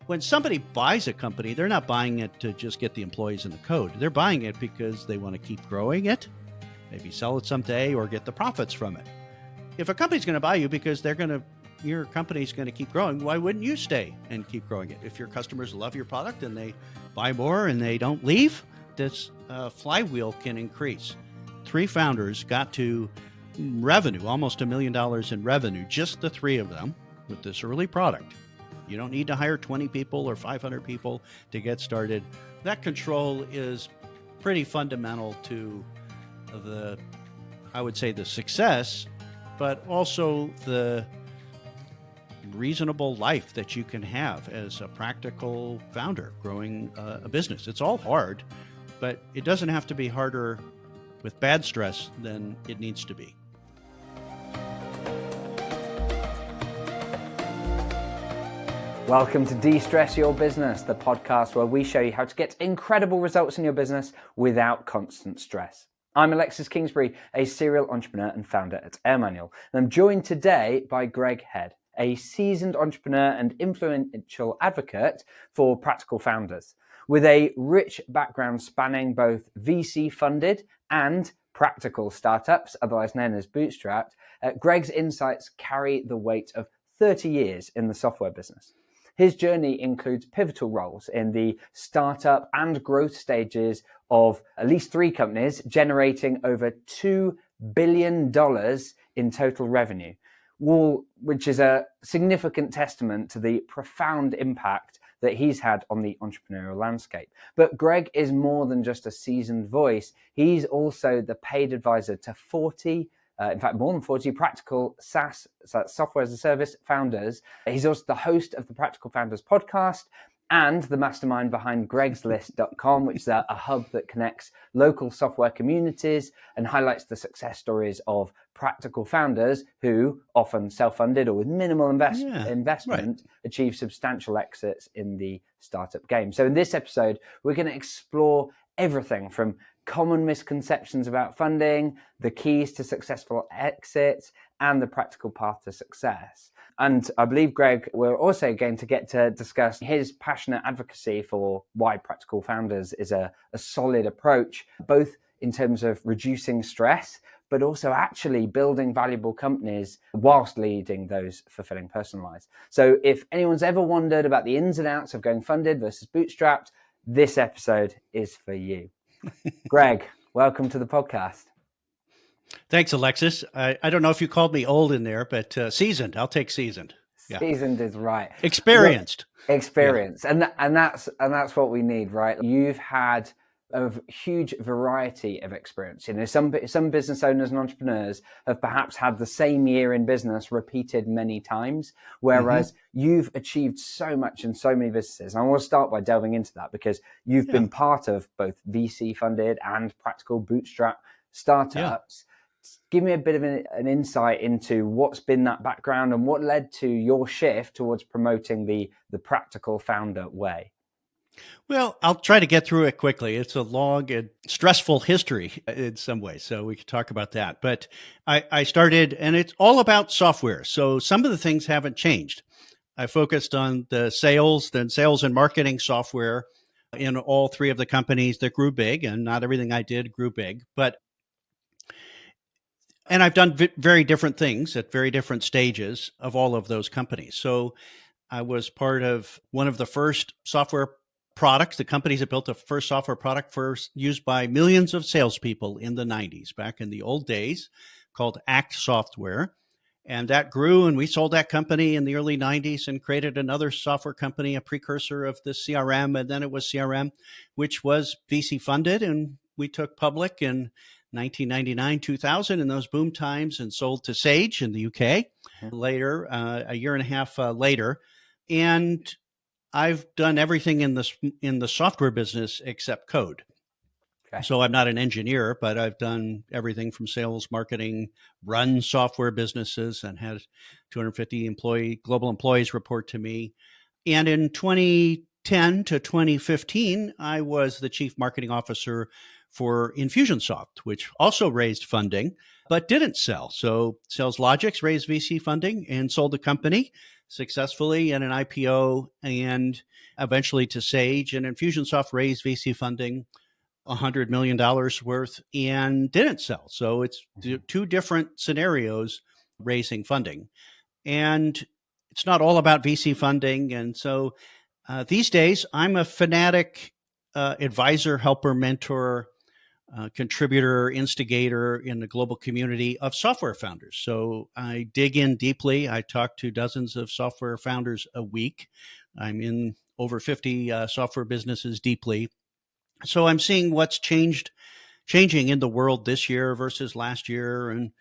When somebody buys a company, they're not buying it to just get the employees and the code. They're buying it because they want to keep growing it, maybe sell it someday or get the profits from it. If a company's going to buy you because your company's going to keep growing, why wouldn't you stay and keep growing it? If your customers love your product and they buy more and they don't leave, this flywheel can increase. 3 founders got to revenue, almost $1 million in revenue, just the 3 of them with this early product. You don't need to hire 20 people or 500 people to get started. That control is pretty fundamental to I would say the success, but also the reasonable life that you can have as a practical founder growing a business. It's all hard, but it doesn't have to be harder with bad stress than it needs to be. Welcome to Destress Your Business, the podcast where we show you how to get incredible results in your business without constant stress. I'm Alexis Kingsbury, a serial entrepreneur and founder at AirManual, and I'm joined today by Greg Head, a seasoned entrepreneur and influential advocate for practical founders. With a rich background spanning both VC-funded and practical startups, otherwise known as bootstrapped, Greg's insights carry the weight of 30 years in the software business. His journey includes pivotal roles in the startup and growth stages of at least 3 companies, generating over $2 billion in total revenue, which is a significant testament to the profound impact that he's had on the entrepreneurial landscape. But Greg is more than just a seasoned voice. He's also the paid advisor to more than 40 practical SaaS, software as a service founders. He's also the host of the Practical Founders podcast and the mastermind behind gregslist.com, which is a hub that connects local software communities and highlights the success stories of practical founders who, often self-funded or with minimal investment, achieve substantial exits in the startup game. So in this episode, we're going to explore everything from common misconceptions about funding, the keys to successful exits, and the practical path to success. And I believe, Greg, we're also going to get to discuss his passionate advocacy for why practical founders is a solid approach, both in terms of reducing stress, but also actually building valuable companies whilst leading those fulfilling personal lives. So if anyone's ever wondered about the ins and outs of going funded versus bootstrapped, this episode is for you. Greg, welcome to the podcast. Thanks, Alexis. I don't know if you called me old in there, but seasoned. I'll take seasoned. Yeah. Seasoned is right. Experienced. Experience. Yeah. And that's what we need, right? You've had a huge variety of experience. You know, some business owners and entrepreneurs have perhaps had the same year in business repeated many times, whereas you've achieved so much in so many businesses. And I want to start by delving into that because you've been part of both VC funded and practical bootstrap startups. Give me a bit of an insight into what's been that background and what led to your shift towards promoting the practical founder way. Well, I'll try to get through it quickly. It's a long and stressful history in some ways, so we could talk about that. But I started, and it's all about software. So some of the things haven't changed. I focused on the sales and marketing software in all 3 of the companies that grew big, and not everything I did grew big. And I've done very different things at very different stages of all of those companies. So I was part of one of the first software products, the companies that built the first software product first used by millions of salespeople in the 90s, back in the old days, called Act Software. And that grew, and we sold that company in the early 90s and created another software company, a precursor of the CRM, and then it was CRM, which was VC funded, and we took public in 1999, 2000 in those boom times and sold to Sage in the UK later, a year and a half later. And I've done everything in the software business except code. Okay. So I'm not an engineer, but I've done everything from sales, marketing, run software businesses, and had 250 global employees report to me. And in 2010 to 2015, I was the chief marketing officer for Infusionsoft, which also raised funding, but didn't sell. So SalesLogix raised VC funding and sold the company. successfully in an IPO and eventually to Sage. And Infusionsoft raised VC funding $100 million worth and didn't sell. So it's two different scenarios raising funding. And it's not all about VC funding. And so these days, I'm a fanatic advisor, helper, mentor, contributor, instigator in the global community of software founders. So I dig in deeply. I talk to dozens of software founders a week. I'm in over 50 software businesses deeply. So I'm seeing what's changing in the world this year versus last year, and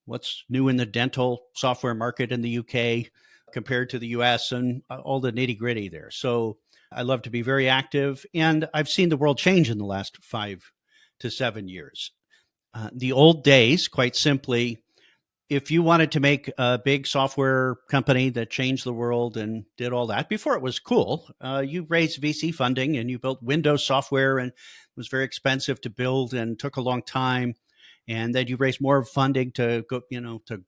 what's new in the dental software market in the UK compared to the US, and all the nitty gritty there. So I love to be very active, and I've seen the world change in the last 5 to 7 years. The old days, quite simply, if you wanted to make a big software company that changed the world and did all that, before it was cool, you raised VC funding and you built Windows software, and it was very expensive to build and took a long time. And then you raised more funding to go, to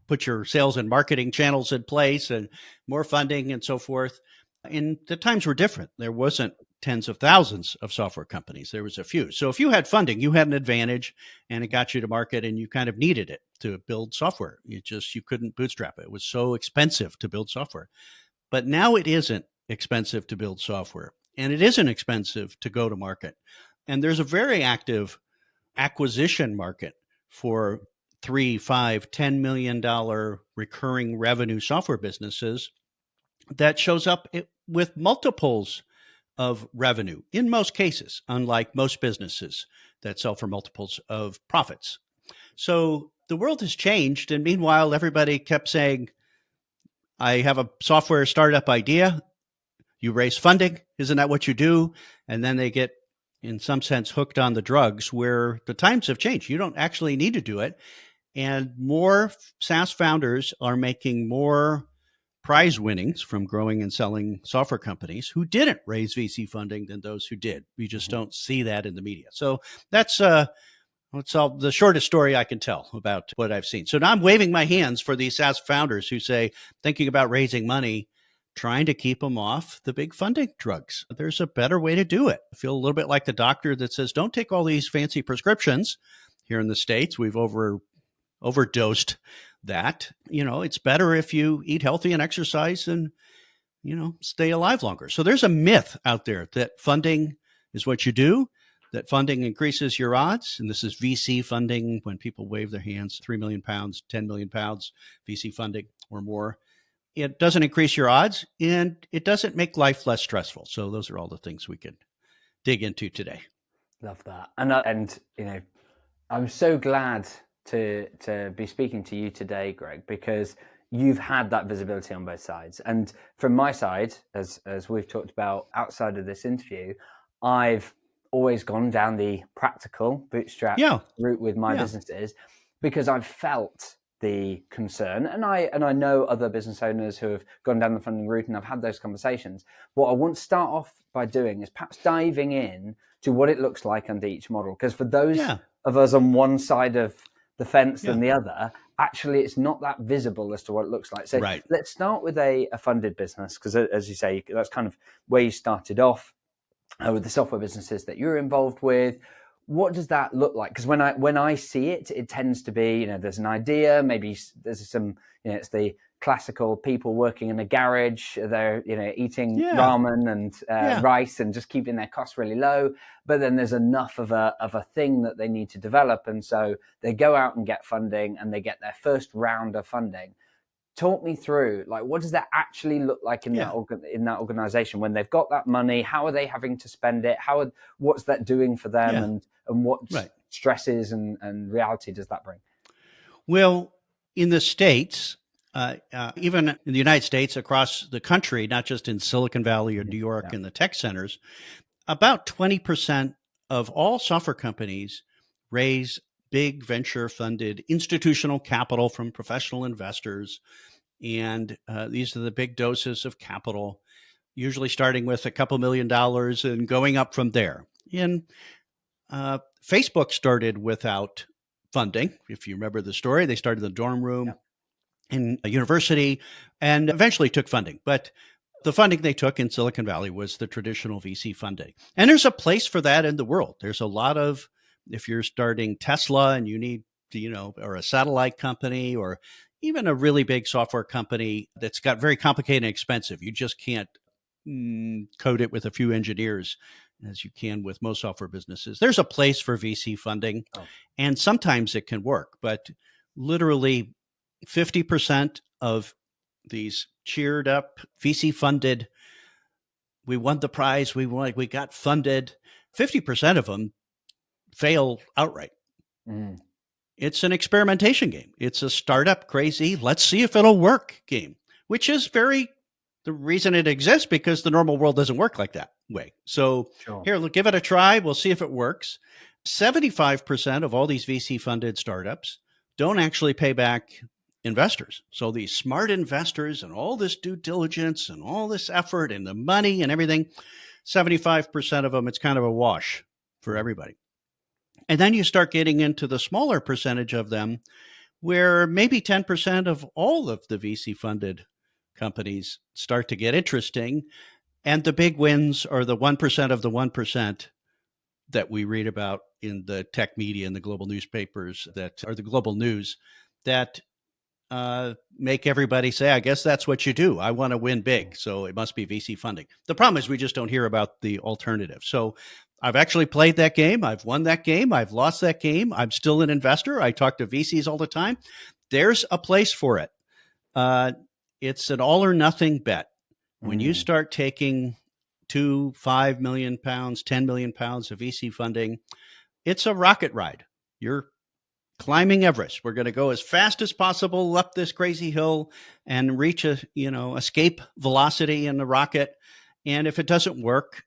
put your sales and marketing channels in place and more funding and so forth. And the times were different. There wasn't tens of thousands of software companies. There was a few. So if you had funding, you had an advantage, and it got you to market, and you kind of needed it to build software. You couldn't bootstrap it. It was so expensive to build software. But now it isn't expensive to build software, and it isn't expensive to go to market. And there's a very active acquisition market for $3, $5, $10 million recurring revenue software businesses that shows up with multiples of revenue in most cases, unlike most businesses that sell for multiples of profits. So the world has changed. And meanwhile, everybody kept saying, I have a software startup idea. You raise funding. Isn't that what you do? And then they get, in some sense, hooked on the drugs, where the times have changed. You don't actually need to do it. And more SaaS founders are making more prize winnings from growing and selling software companies who didn't raise VC funding than those who did. We just don't see that in the media. So that's all the shortest story I can tell about what I've seen. So now I'm waving my hands for these SaaS founders who say, thinking about raising money, trying to keep them off the big funding drugs. There's a better way to do it. I feel a little bit like the doctor that says, don't take all these fancy prescriptions. Here in the States, we've overdosed that. It's better if you eat healthy and exercise and, stay alive longer. So there's a myth out there that funding is what you do, that funding increases your odds. And this is VC funding, when people wave their hands, £3 million, £10 million VC funding or more. It doesn't increase your odds, and it doesn't make life less stressful. So those are all the things we could dig into today. Love that. And I'm so glad to be speaking to you today, Greg, because you've had that visibility on both sides. And from my side, as we've talked about outside of this interview, I've always gone down the practical bootstrap route with my businesses, because I've felt the concern, and I know other business owners who have gone down the funding route, and I've had those conversations. What I want to start off by doing is perhaps diving in to what it looks like under each model, because for those of us on one side of the fence than the other, actually it's not that visible as to what it looks like. So let's start with a funded business, because as you say, that's kind of where you started off with the software businesses that you're involved with. What does that look like? Because when I see it, it tends to be, there's an idea, maybe there's some, it's the classical people working in a garage, they're, eating ramen and rice and just keeping their costs really low. But then there's enough of a thing that they need to develop. And so they go out and get funding, and they get their first round of funding. Talk me through, what does that actually look like in that organization when they've got that money? How are they having to spend it? What's that doing for them, and what stresses and reality does that bring? Well, in the States, even in the United States, across the country, not just in Silicon Valley or New York in the tech centers, about 20% of all software companies raise big venture-funded institutional capital from professional investors. And these are the big doses of capital, usually starting with a couple $1 million and going up from there. And Facebook started without funding. If you remember the story, they started in the dorm room. in a university and eventually took funding. But the funding they took in Silicon Valley was the traditional VC funding. And there's a place for that in the world. There's a lot of, if you're starting Tesla and you need to, or a satellite company or even a really big software company that's got very complicated and expensive, you just can't code it with a few engineers as you can with most software businesses. There's a place for VC funding, and sometimes it can work, but literally 50% of these cheered up VC funded, we won the prize, we got funded, 50% of them fail outright. It's an experimentation game. It's a startup crazy, let's see if it'll work game, which is the reason it exists, because the normal world doesn't work like that way. So here, give it a try. We'll see if it works. 75% of all these VC funded startups don't actually pay back investors. So these smart investors and all this due diligence and all this effort and the money and everything, 75% of them, it's kind of a wash for everybody. And then you start getting into the smaller percentage of them where maybe 10% of all of the VC funded companies start to get interesting. And the big wins are the 1% of the 1% that we read about in the tech media and the global newspapers that are the global news that make everybody say, I guess that's what you do. I want to win big, so it must be VC funding. The problem is we just don't hear about the alternative. So I've actually played that game. I've won that game. I've lost that game. I'm still an investor. I talk to VCs all the time. There's a place for it. It's an all or nothing bet. When you start taking 2, 5 million pounds, 10 million pounds of VC funding, it's a rocket ride. You're climbing Everest. We're going to go as fast as possible up this crazy hill and reach escape velocity in the rocket. And if it doesn't work,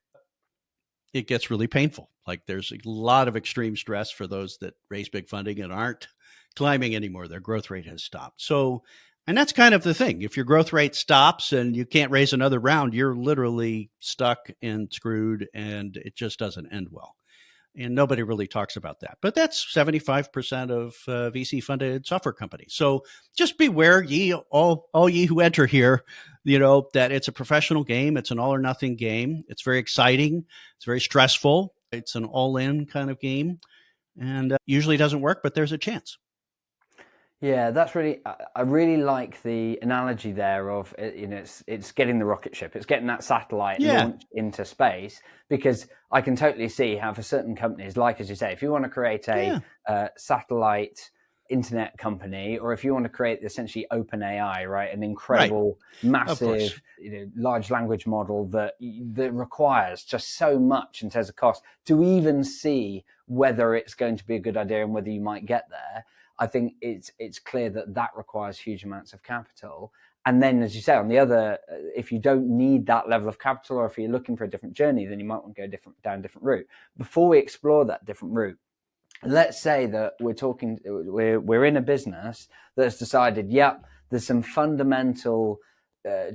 it gets really painful. Like there's a lot of extreme stress for those that raise big funding and aren't climbing anymore. Their growth rate has stopped. So, and that's kind of the thing. If your growth rate stops and you can't raise another round, you're literally stuck and screwed, and it just doesn't end well. And nobody really talks about that. But that's 75% of VC-funded software companies. So just beware, all ye who enter here, that it's a professional game. It's an all-or-nothing game. It's very exciting. It's very stressful. It's an all-in kind of game. And usually doesn't work, but there's a chance. Yeah, that's really, I really like the analogy there of, it's getting the rocket ship, it's getting that satellite launched into space, because I can totally see how for certain companies, like as you say, if you want to create a satellite internet company, or if you want to create essentially open AI, right, an incredible, massive, large language model that requires just so much in terms of cost to even see whether it's going to be a good idea and whether you might get there. I think it's clear that requires huge amounts of capital. And then, as you say, on the other, if you don't need that level of capital, or if you're looking for a different journey, then you might want to go down a different route. Before we explore that different route, let's say that we're in a business that's decided, there's some fundamental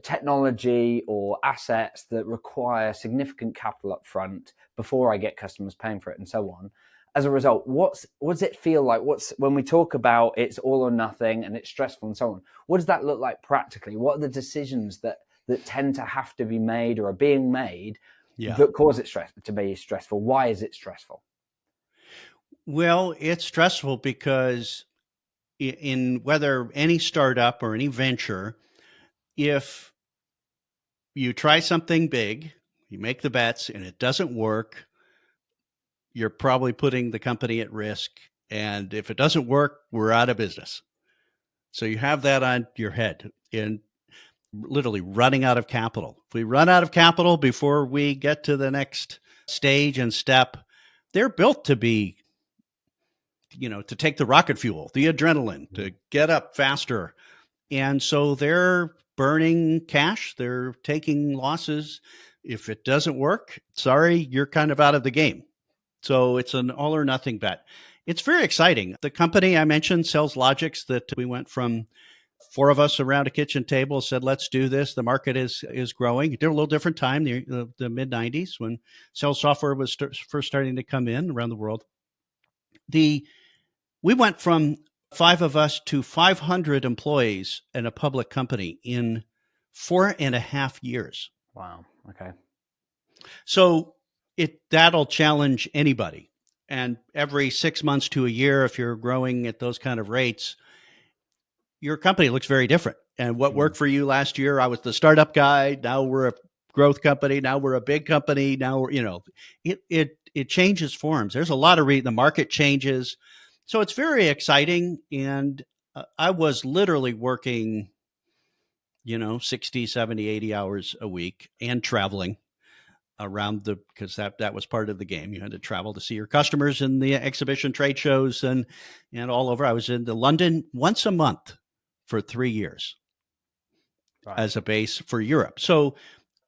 technology or assets that require significant capital up front before I get customers paying for it and so on. As a result, what does it feel like? When we talk about it's all or nothing and it's stressful and so on, what does that look like practically? What are the decisions that tend to have to be made or are being made that cause it to be stressful? Why is it stressful? Well, it's stressful because in whether any startup or any venture, if you try something big, you make the bets and it doesn't work, you're probably putting the company at risk. And if it doesn't work, we're out of business. So you have that on your head and literally running out of capital. If we run out of capital before we get to the next stage and step, they're built to be, to take the rocket fuel, the adrenaline, to get up faster. And so they're burning cash. They're taking losses. If it doesn't work, sorry, you're kind of out of the game. So it's an all or nothing bet. It's very exciting. The company I mentioned sells logics that we went from 4 of us around a kitchen table, said, let's do this. The market is growing. It did a little different time, the mid 90s, when sales software was first starting to come in around the world. We went from 5 of us to 500 employees in a public company in 4.5 years. Wow. Okay. So that'll challenge anybody. And every 6 months to a year, if you're growing at those kind of rates, your company looks very different. And what worked for you last year, I was the startup guy. Now we're a growth company. Now we're a big company. Now we're, it changes forms. There's a lot of the market changes. So it's very exciting. And I was literally working, 60, 70, 80 hours a week and traveling around because that was part of the game. You had to travel to see your customers in the exhibition trade shows and all over. I was in London once a month for 3 years as a base for Europe. So,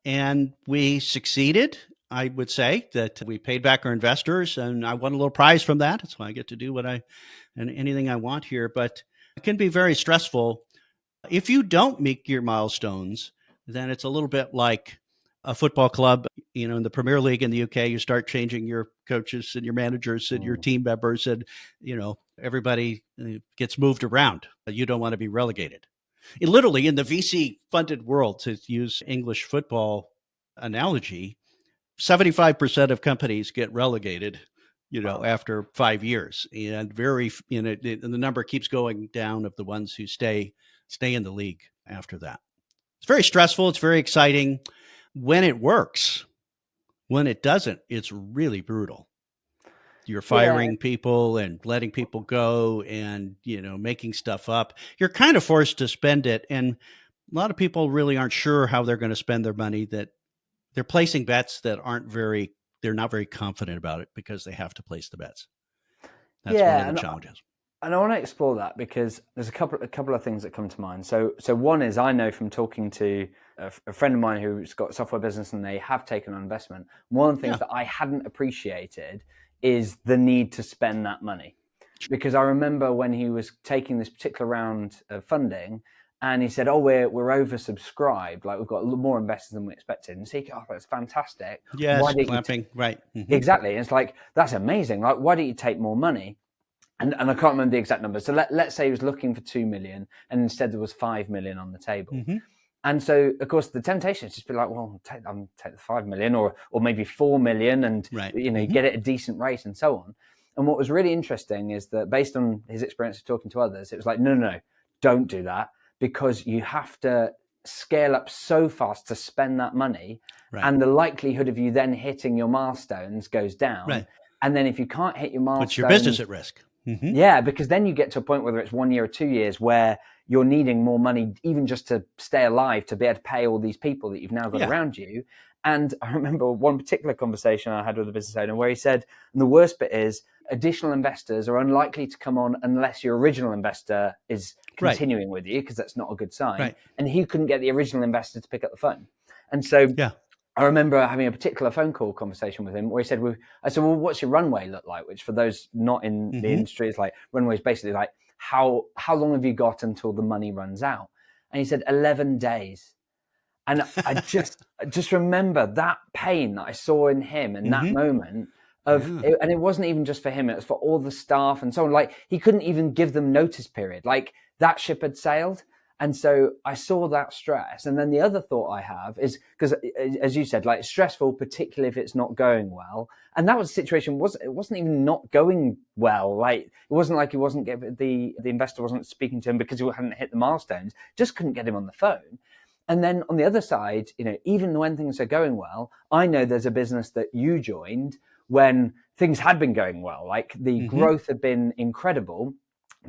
and we succeeded. I would say that we paid back our investors, and I won a little prize from that. That's why I get to do anything I want here. But it can be very stressful. If you don't meet your milestones, then it's a little bit like a football club. In the Premier League in the UK, you start changing your coaches and your managers and your team members, and everybody gets moved around. You don't want to be relegated. Literally, in the VC-funded world, to use English football analogy, 75% of companies get relegated, after 5 years, and the number keeps going down of the ones who stay in the league after that. It's very stressful. It's very exciting when it works. When it doesn't, it's really brutal. You're firing people and letting people go and, making stuff up. You're kind of forced to spend it. And a lot of people really aren't sure how they're going to spend their money, that they're placing bets that they're not very confident about it because they have to place the bets. That's one of the challenges. And I want to explore that because there's a couple of things that come to mind. So one is, I know from talking to a friend of mine who's got a software business and they have taken on investment. One of the things that I hadn't appreciated is the need to spend that money. Because I remember when he was taking this particular round of funding, and he said, "Oh, we're oversubscribed. Like, we've got more investors than we expected." And so, "Oh, that's fantastic." Yes, clapping, right? Mm-hmm. Exactly. And it's like, that's amazing. Like, why don't you take more money? And I can't remember the exact number. So let's say he was looking for 2 million, and instead there was 5 million on the table. Mm-hmm. And so, of course, the temptation is just be like, "Well, take the 5 million, or maybe 4 million, and get it a decent rate, and so on." And what was really interesting is that, based on his experience of talking to others, it was like, no, don't do that, because you have to scale up so fast to spend that money, and the likelihood of you then hitting your milestones goes down. Right. And then if you can't hit your milestones, puts your business at risk. Mm-hmm. Yeah, because then you get to a point, whether it's 1 year or 2 years, where you're needing more money, even just to stay alive, to be able to pay all these people that you've now got around you. And I remember one particular conversation I had with a business owner where he said, and the worst bit is, additional investors are unlikely to come on unless your original investor is continuing with you, because that's not a good sign. Right. And he couldn't get the original investor to pick up the phone. And so I remember having a particular phone call conversation with him where he said, I said, "Well, what's your runway look like?" Which, for those not in the industry, is like, runway is basically like, how long have you got until the money runs out? And he said, 11 days. And I just remember that pain that I saw in him in that moment and it wasn't even just for him, it was for all the staff and so on. Like, he couldn't even give them notice period. Like, that ship had sailed. And so I saw that stress. And then the other thought I have is, because, as you said, like, stressful, particularly if it's not going well. And that was a situation, it wasn't even not going well. Like, it wasn't like he wasn't the investor wasn't speaking to him because he hadn't hit the milestones, just couldn't get him on the phone. And then on the other side, even when things are going well, I know there's a business that you joined when things had been going well. Like, the growth had been incredible.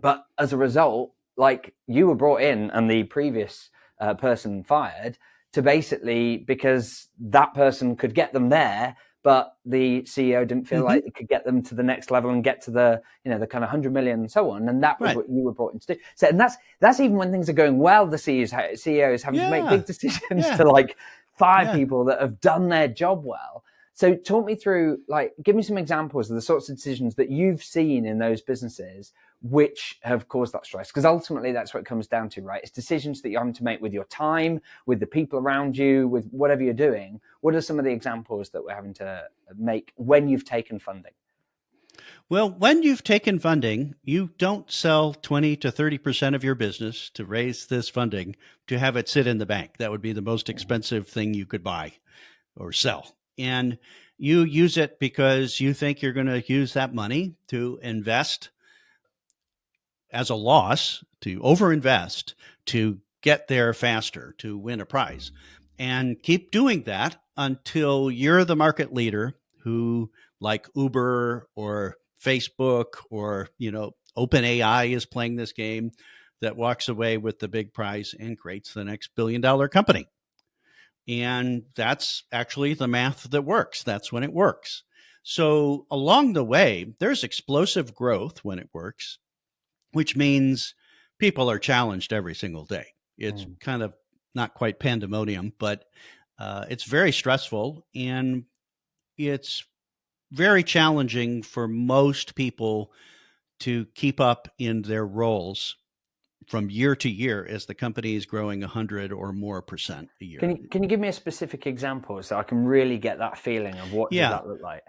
But as a result, like, you were brought in and the previous person fired, to basically, because that person could get them there, but the CEO didn't feel like it could get them to the next level and get to the, the kind of 100 million and so on. And that was what you were brought in to do. So, and that's even when things are going well, the CEO is having to make big decisions to, like, fire people that have done their job well. So talk me through, like, give me some examples of the sorts of decisions that you've seen in those businesses which have caused that stress. Because ultimately that's what it comes down to, right? It's decisions that you're having to make with your time, with the people around you, with whatever you're doing. What are some of the examples that we're having to make when you've taken funding? Well, when you've taken funding, you don't sell 20 to 30% of your business to raise this funding to have it sit in the bank. That would be the most expensive thing you could buy or sell. And you use it because you think you're going to use that money to invest as a loss, to overinvest, to get there faster, to win a prize. And keep doing that until you're the market leader who, like Uber or Facebook or, OpenAI is playing this game, that walks away with the big prize and creates the next billion-dollar company. And that's actually the math that works. That's when it works. So along the way, there's explosive growth when it works, which means people are challenged every single day. It's Mm. kind of not quite pandemonium, but it's very stressful, and it's very challenging for most people to keep up in their roles from year to year as the company is growing 100 or more percent a year. Can you give me a specific example so I can really get that feeling of what does Yeah. that look like?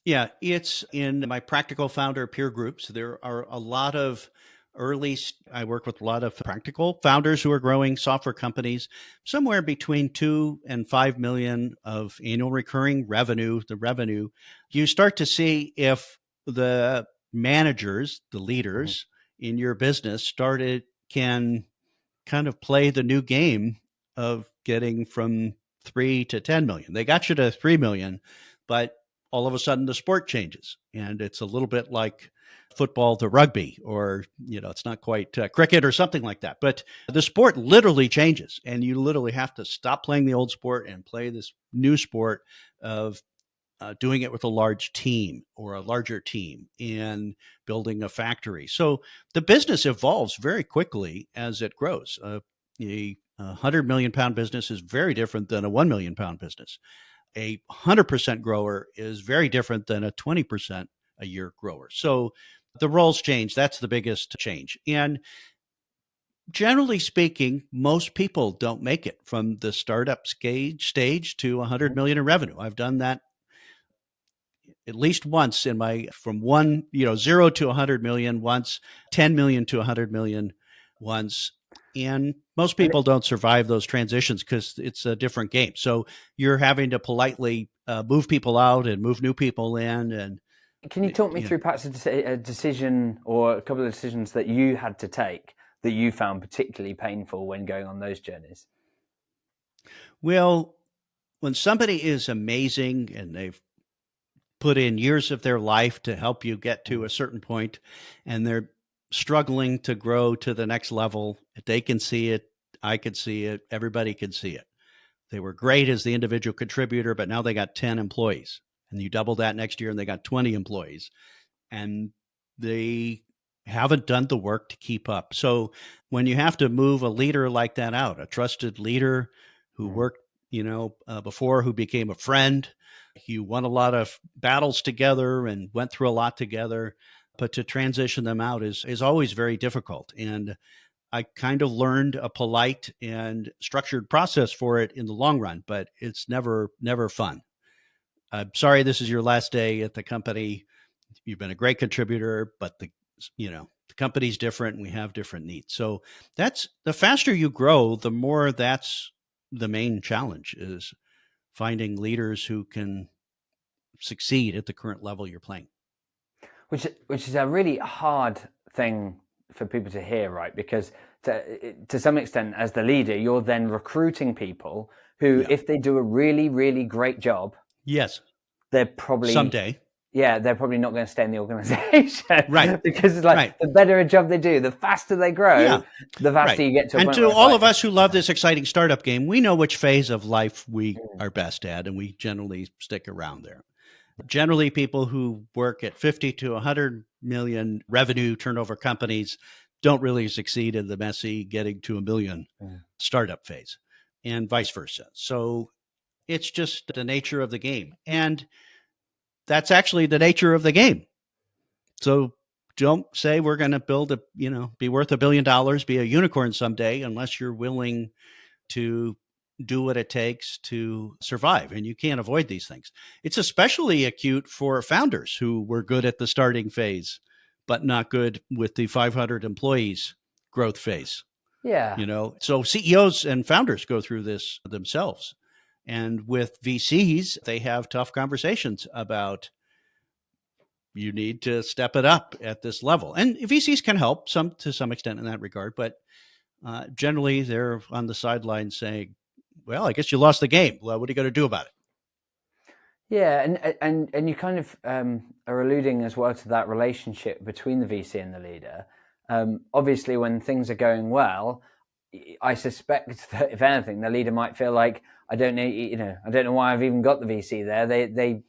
Yeah, it's in my practical founder peer groups. There are a lot of I work with a lot of practical founders who are growing software companies, somewhere between 2 and 5 million of annual recurring revenue. The revenue, you start to see if the managers, the Mm-hmm. leaders in your business can kind of play the new game of getting from 3 to 10 million. They got you to 3 million, but all of a sudden the sport changes, and it's a little bit like football to rugby, or it's not quite cricket or something like that, but the sport literally changes, and you literally have to stop playing the old sport and play this new sport of doing it with a large team or a larger team and building a factory. So the business evolves very quickly as it grows. A 100 million pound business is very different than a 1 million pound business. A 100% grower is very different than a 20% a year grower. So the roles change. That's the biggest change. And generally speaking, most people don't make it from the startup stage to 100 million in revenue. I've done that at least once in my, from one, 0 to 100 million once, 10 million to 100 million once. And most And people don't survive those transitions because it's a different game. So you're having to politely move people out and move new people in. And, can you talk me you know, through perhaps a decision or a couple of decisions that you had to take that you found particularly painful when going on those journeys? well, when somebody is amazing and they've put in years of their life to help you get to a certain point, and they're struggling to grow to the next level, they can see it. I could see it. Everybody can see it. They were great as the individual contributor, but now they got 10 employees, and you double that next year and they got 20 employees, and they haven't done the work to keep up. So when you have to move a leader like that out, a trusted leader who Mm. worked, before, who became a friend, you won a lot of battles together and went through a lot together, but to transition them out is always very difficult. And I kind of learned a polite and structured process for it in the long run, but it's never fun. I'm sorry this is your last day at the company. You've been a great contributor, but the company's different and we have different needs. So that's, the faster you grow, the more that's the main challenge, is finding leaders who can succeed at the current level you're playing. Which is a really hard thing for people to hear, right? Because to some extent, as the leader, you're then recruiting people who, Yeah. if they do a really, really great job, Yes. they're probably Someday. they're probably not going to stay in the organization Right. because it's like Right. the better a job they do, the faster they grow, Yeah. the faster Right. you get to a And point to where it's all like, of us who love this exciting startup game, we know which phase of life we mm, are best at, and we generally stick around there. Generally, people who work at 50 to 100 million revenue turnover companies don't really succeed in the messy getting to a million mm. startup phase, and vice versa. So it's just the nature of the game. And that's actually the nature of the game. So don't say we're going to build be worth $1 billion, be a unicorn someday, unless you're willing to do what it takes to survive, and you can't avoid these things. It's especially acute for founders who were good at the starting phase, but not good with the 500 employees growth phase. Yeah. So CEOs and founders go through this themselves. And with VCs, they have tough conversations about you need to step it up at this level. And VCs can help to some extent in that regard, but generally they're on the sidelines saying, well, I guess you lost the game. Well, what are you going to do about it? Yeah, and you kind of are alluding as well to that relationship between the VC and the leader. Obviously, when things are going well, I suspect that if anything, the leader might feel like I don't know why I've even got the VC there. They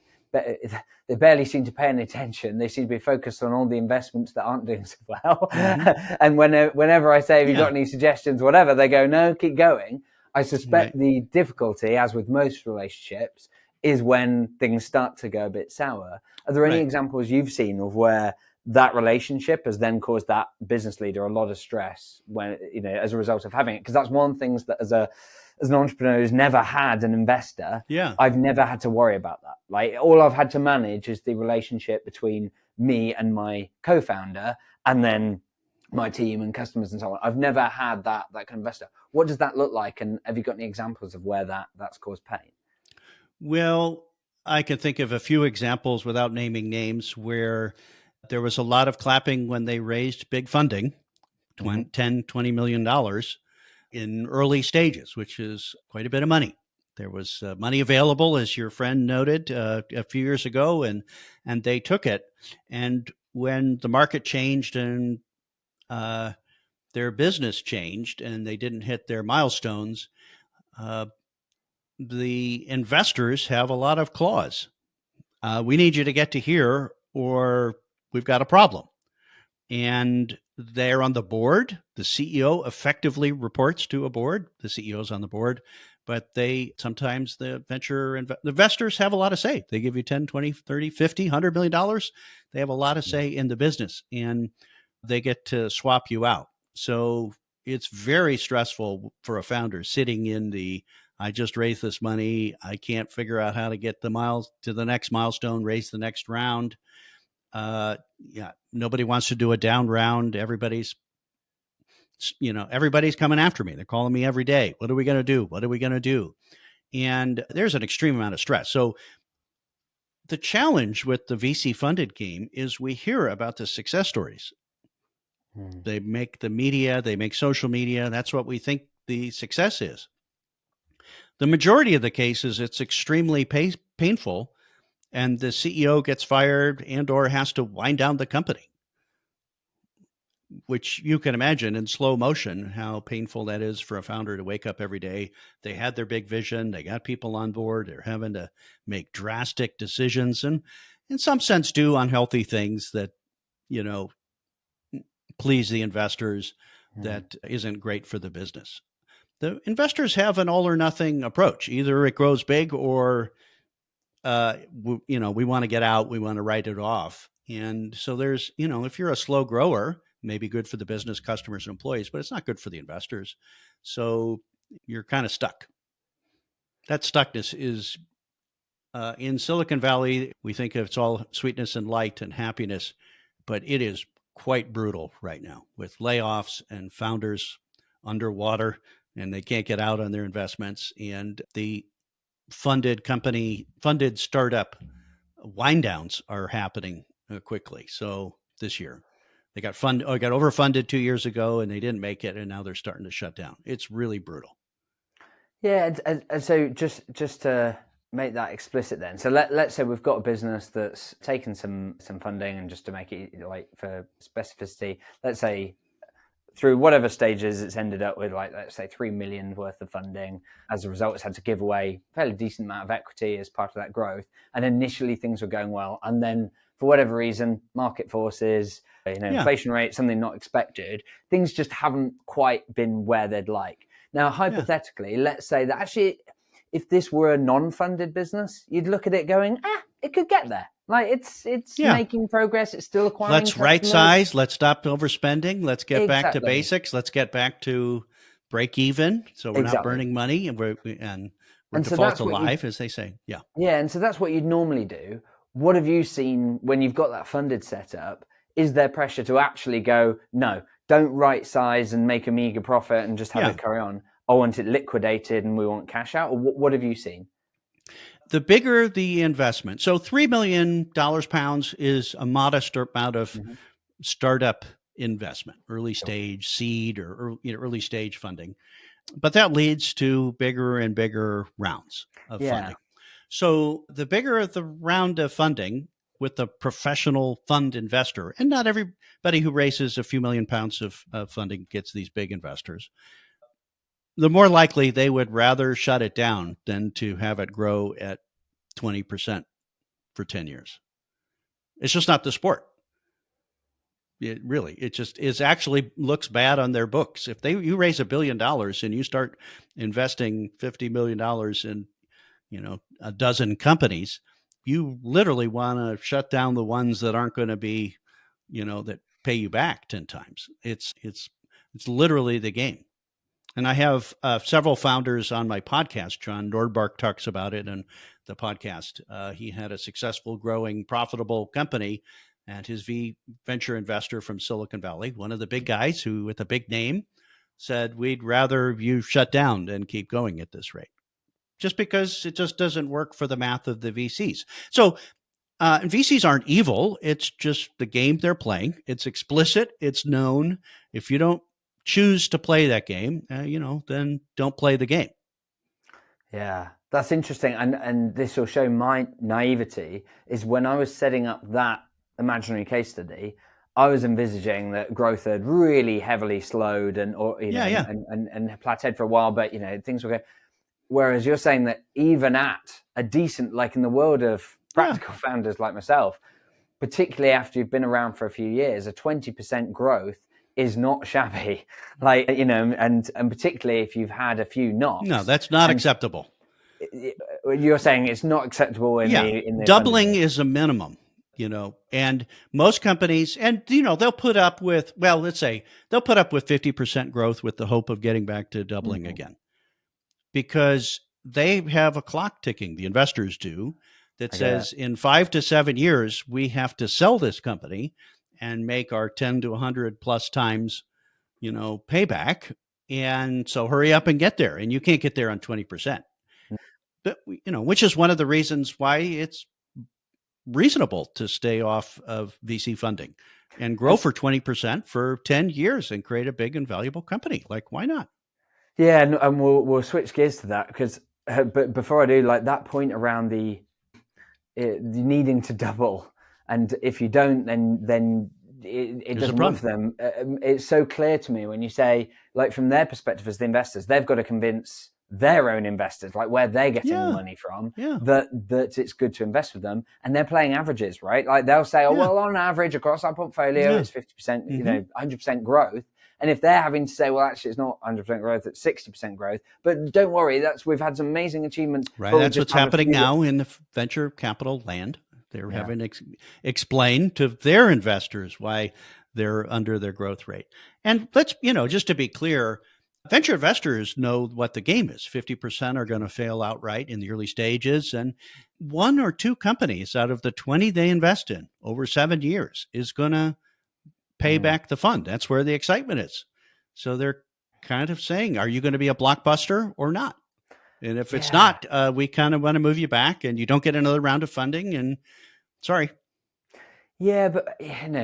barely seem to pay any attention. They seem to be focused on all the investments that aren't doing so well. Mm-hmm. And whenever I say, have you got any suggestions, whatever, they go, no, keep going. I suspect the difficulty, as with most relationships, is when things start to go a bit sour. Are there any examples you've seen of where that relationship has then caused that business leader a lot of stress when, as a result of having it? Because that's one of the things that as an entrepreneur who's never had an investor, I've never had to worry about that. Like, all I've had to manage is the relationship between me and my co-founder, and then my team and customers and so on. I've never had that kind of investor. What does that look like? And have you got any examples of where that's caused pain? Well, I can think of a few examples without naming names where there was a lot of clapping when they raised big funding, $10, $20 million in early stages, which is quite a bit of money. There was money available, as your friend noted a few years ago, and they took it. And when the market changed and their business changed and they didn't hit their milestones, the investors have a lot of clause. We need you to get to here or we've got a problem. And they're on the board. The CEO effectively reports to a board. The CEO's on the board, but sometimes the investors have a lot of say. They give you 10, 20, 30, 50, $100 million. They have a lot of say in the business, and they get to swap you out. So it's very stressful for a founder sitting in I just raised this money. I can't figure out how to get to the next milestone, raise the next round. Nobody wants to do a down round. Everybody's coming after me. They're calling me every day. What are we going to do? What are we going to do? And there's an extreme amount of stress. So the challenge with the VC funded game is we hear about the success stories. They make the media, they make social media. That's what we think the success is. The majority of the cases, it's extremely painful, and the CEO gets fired and or has to wind down the company, which you can imagine in slow motion how painful that is for a founder to wake up every day. They had their big vision. They got people on board. They're having to make drastic decisions and in some sense do unhealthy things that, please the investors. That isn't great for the business. The investors have an all or nothing approach. Either it grows big or, we want to get out. We want to write it off. And so there's, if you're a slow grower, maybe good for the business, customers, and employees, but it's not good for the investors. So you're kind of stuck. That stuckness is in Silicon Valley. We think it's all sweetness and light and happiness, but it is quite brutal right now with layoffs and founders underwater, and they can't get out on their investments. And the funded startup wind downs are happening quickly. So this year they got overfunded 2 years ago and they didn't make it. And now they're starting to shut down. It's really brutal. Yeah. And so just to make that explicit then. So let's say we've got a business that's taken some funding, and just to make it like for specificity, let's say through whatever stages it's ended up with, like, let's say 3 million worth of funding. As a result, it's had to give away a fairly decent amount of equity as part of that growth. And initially things were going well. And then for whatever reason, market forces, inflation rate, something not expected, things just haven't quite been where they'd like. Now, hypothetically, let's say that actually, if this were a non-funded business, you'd look at it going, it could get there. Like it's making progress. It's still acquiring. Let's right size. Let's stop overspending. Let's get back to basics. Let's get back to break even, so we're not Exactly. burning money, and we're And so default that's to what you life, as they say. Yeah. Yeah, and so that's what you'd normally do. What have you seen when you've got that funded setup? Is there pressure to actually go, no, don't right size and make a meager profit and just have Yeah. it carry on? I want it liquidated and we want cash out? Or what have you seen? The bigger the investment, so $3 million pounds is a modest amount of Mhm. startup investment, early Sure. stage seed or early stage funding. But that leads to bigger and bigger rounds of Yeah. funding. So the bigger the round of funding with a professional fund investor, and not everybody who raises a few £1 million of funding gets these big investors, the more likely they would rather shut it down than to have it grow at 20% for 10 years. It's just not the sport. It just is actually looks bad on their books. If you raise $1 billion and you start investing $50 million in, a dozen companies, you literally want to shut down the ones that aren't going to be, that pay you back 10 times. It's literally the game. And I have several founders on my podcast. John Nordbark talks about it in the podcast. He had a successful, growing, profitable company, and his venture investor from Silicon Valley, one of the big guys who, with a big name, said, "We'd rather you shut down than keep going at this rate," just because it just doesn't work for the math of the VCs. So VCs aren't evil. It's just the game they're playing. It's explicit. It's known. If you don't choose to play that game, then don't play the game. Yeah, that's interesting. And this will show my naivety is when I was setting up that imaginary case study, I was envisaging that growth had really heavily slowed and Yeah. and plateaued for a while, but things were going. Whereas you're saying that even at a decent, like in the world of practical founders like myself, particularly after you've been around for a few years, a 20% growth is not shabby. Like, and particularly if you've had a few knocks. No, that's not And acceptable. you're saying it's not acceptable in the doubling is a minimum, and most companies, and they'll put up with, well, let's say they'll put up with 50% growth with the hope of getting back to doubling again, because they have a clock ticking, the investors do, that says in 5 to 7 years we have to sell this company and make our 10 to 100 plus times payback, and so hurry up and get there, and you can't get there on 20%. But which is one of the reasons why it's reasonable to stay off of VC funding and grow for 20% for 10 years and create a big and valuable company. Like, why not? Yeah, and we'll switch gears to that because, but before I do, like that point around the needing to double, and if you don't, then it doesn't work for them. It's so clear to me when you say, like, from their perspective as the investors, they've got to convince their own investors, like where they're getting the money from, that it's good to invest with them, and they're playing averages, right? Like they'll say, oh well, on average across our portfolio, it's 50%, 100% growth. And if they're having to say, well, actually, it's not 100% growth, it's 60% growth. But don't worry, we've had some amazing achievements. Right, that's what's happening now in the venture capital land. They're having to explain to their investors why they're under their growth rate. And let's, just to be clear, venture investors know what the game is. 50% are going to fail outright in the early stages. And 1 or 2 companies out of the 20 they invest in over 7 years is going to pay back the fund. That's where the excitement is. So they're kind of saying, are you going to be a blockbuster or not? And if it's not, we kind of want to move you back and you don't get another round of funding, and sorry. Yeah, but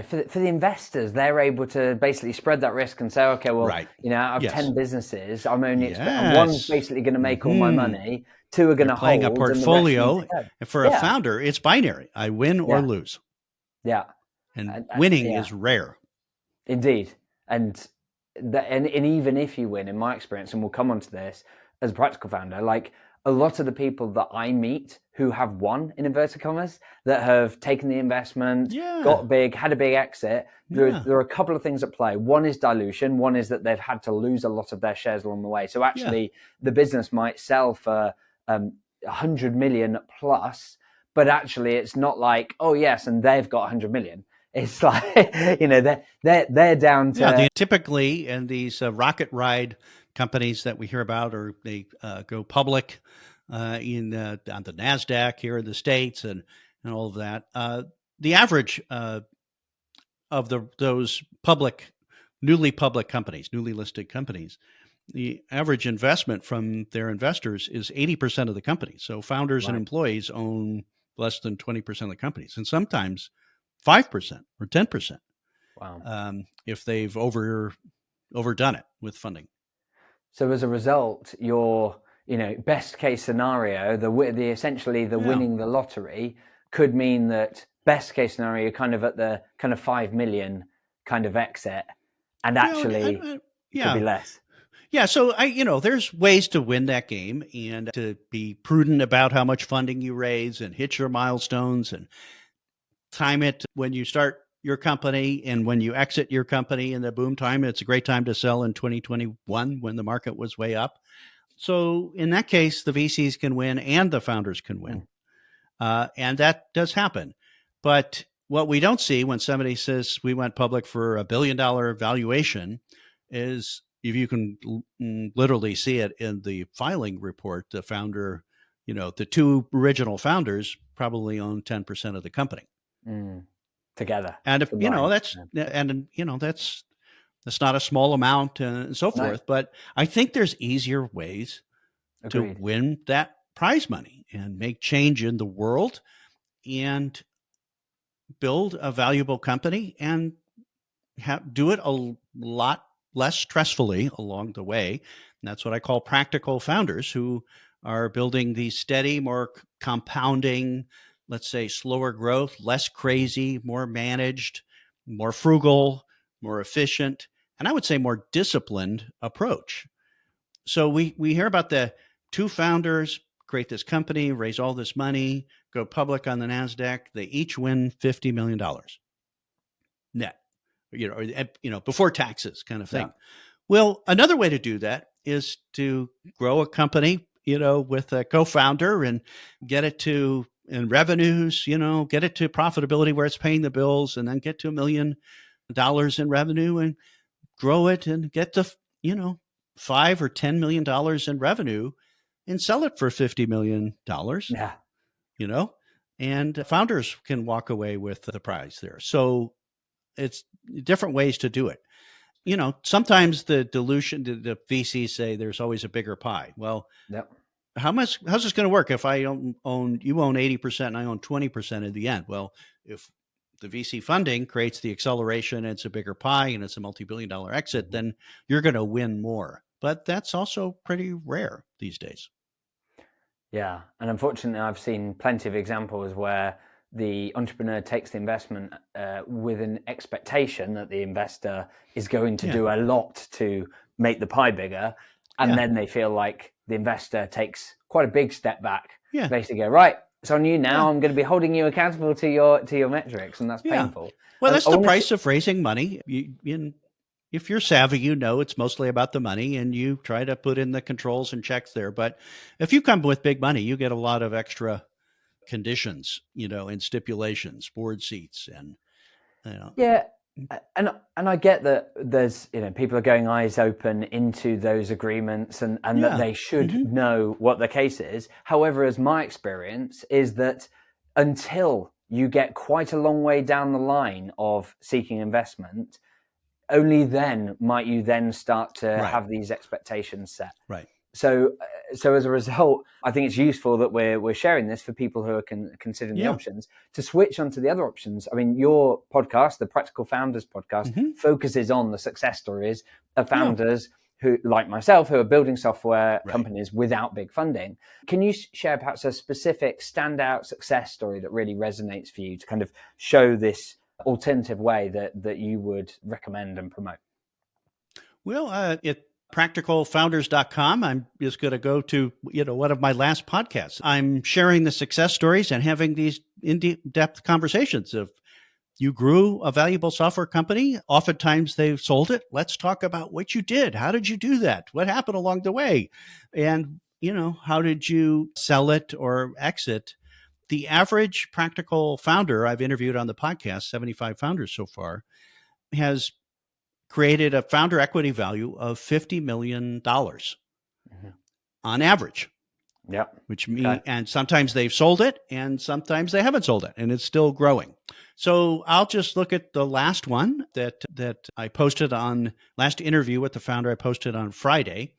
for the investors, they're able to basically spread that risk and say, okay, well, out of 10 businesses, I'm only one's basically going to make all my money, 2 are going to hold. Playing a portfolio. And for a founder, it's binary. I win or lose. Yeah. And winning is rare. Indeed. And even if you win, in my experience, and we'll come on to this, as a practical founder, like a lot of the people that I meet who have won, in inverted commas, that have taken the investment, got big, had a big exit, there are a couple of things at play. One is dilution. One is that they've had to lose a lot of their shares along the way. So actually the business might sell for 100 million plus, but actually it's not like, oh yes, and they've got 100 million. It's like, they're down to... typically in these rocket ride companies that we hear about, or they go public on the NASDAQ here in the States, and all of that. The average of those newly public companies, newly listed companies, the average investment from their investors is 80% of the company. So founders and Right. employees own less than 20% of the companies, and sometimes 5% or 10%, Wow. if they've overdone it with funding. So as a result, your best case scenario, the essentially the Yeah. winning the lottery could mean that best case scenario you're kind of at the kind of 5 million kind of exit, and Well, actually it could be yeah. less. Yeah, so there's ways to win that game and to be prudent about how much funding you raise and hit your milestones and time it when you start your company and when you exit your company in the boom time. It's a great time to sell in 2021 when the market was way up. So in that case, the VCs can win and the founders can win. Mm. And that does happen. But what we don't see when somebody says we went public for $1 billion valuation is, if you can literally see it in the filing report, the founder, the two original founders probably own 10% of the company. Mm. Together. And if, Combined. that's not a small amount and so No. forth. But I think there's easier ways to Agreed. win that prize money and make change in the world and build a valuable company and do it a lot less stressfully along the way. And that's what I call practical founders, who are building these steady, more compounding, let's say slower growth, less crazy, more managed, more frugal, more efficient, and I would say more disciplined approach. So we hear about the two founders create this company, raise all this money, go public on the NASDAQ. They each win $50 million net, before taxes, kind of thing. Yeah. Well, another way to do that is to grow a company, with a co-founder and get it to in revenues, get it to profitability where it's paying the bills, and then get to $1 million in revenue and grow it and get to, $5 or $10 million in revenue and sell it for $50 million, Yeah. and founders can walk away with the prize there. So it's different ways to do it. Sometimes the dilution, the VCs say there's always a bigger pie. Well, Yep. how's this going to work if you own 80% and I own 20% in the end? Well, if the VC funding creates the acceleration, and it's a bigger pie and it's a multi-billion dollar exit, Mm-hmm. then you're going to win more. But that's also pretty rare these days. Yeah. And unfortunately, I've seen plenty of examples where the entrepreneur takes the investment with an expectation that the investor is going to do a lot to make the pie bigger. And then they feel like the investor takes quite a big step back. Yeah. Basically go, right, it's on you now. I'm going to be holding you accountable to your metrics. And that's painful. Well, that's the price of raising money. If you're savvy, it's mostly about the money, and you try to put in the controls and checks there. But if you come with big money, you get a lot of extra conditions, and stipulations, board seats, and Yeah, and I get that there's people are going eyes open into those agreements, and that they should know what the case is. However, as my experience is that until you get quite a long way down the line of seeking investment, only then might you then start to have these expectations set. Right. So as a result, I think it's useful that we're sharing this for people who are considering the options to switch onto the other options. I mean, your podcast, the Practical Founders podcast, focuses on the success stories of founders who, like myself, who are building software companies without big funding. Can you share perhaps a specific standout success story that really resonates for you to kind of show this alternative way that you would recommend and promote? Well, at practicalfounders.com, I'm just going to go to, one of my last podcasts. I'm sharing the success stories and having these in-depth conversations of, you grew a valuable software company. Oftentimes they've sold it. Let's talk about what you did. How did you do that? What happened along the way? And, how did you sell it or exit? The average practical founder I've interviewed on the podcast, 75 founders so far, has created a founder equity value of $50 million on average. Yeah. Which means, and sometimes they've sold it and sometimes they haven't sold it, and it's still growing. So I'll just look at the last one that I posted on last interview with the founder. I posted on Friday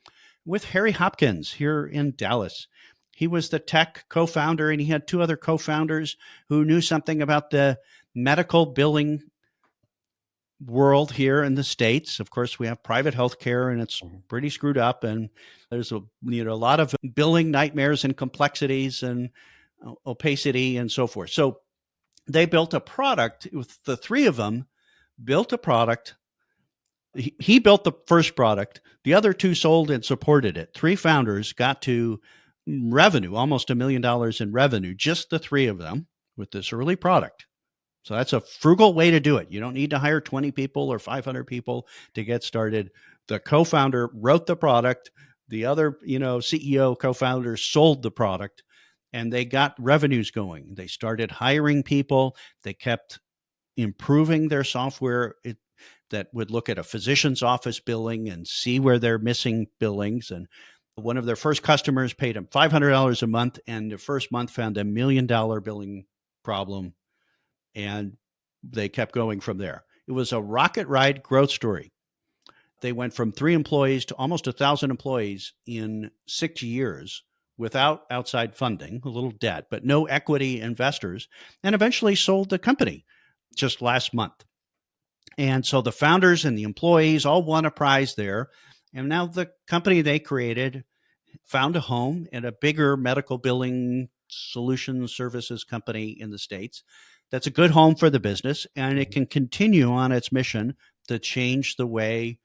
with Harry Hopkins here in Dallas. He was the tech co-founder, and he had two other co-founders who knew something about the medical billing world here in the States. Of course, we have private healthcare, and it's pretty screwed up, and there's a lot of billing nightmares and complexities and opacity and so forth. So they built a product. With the three of them built a product. He built the first product. The other two sold and supported it. Three founders got to revenue, almost $1 million in revenue, just the three of them with this early product. So that's a frugal way to do it. You don't need to hire 20 people or 500 people to get started. The co-founder wrote the product. The other, CEO co-founders sold the product, and they got revenues going. They started hiring people. They kept improving their software that would look at a physician's office billing and see where they're missing billings. And one of their first customers paid them $500 a month, and the first month found $1 million billing problem. And they kept going from there. It was a rocket ride growth story. They went from 3 employees to almost 1,000 employees in 6 years without outside funding, a little debt, but no equity investors, and eventually sold the company just last month. And so the founders and the employees all won a prize there. And now the company they created found a home at a bigger medical billing solutions services company in the States. That's a good home for the business, and it can continue on its mission to change the way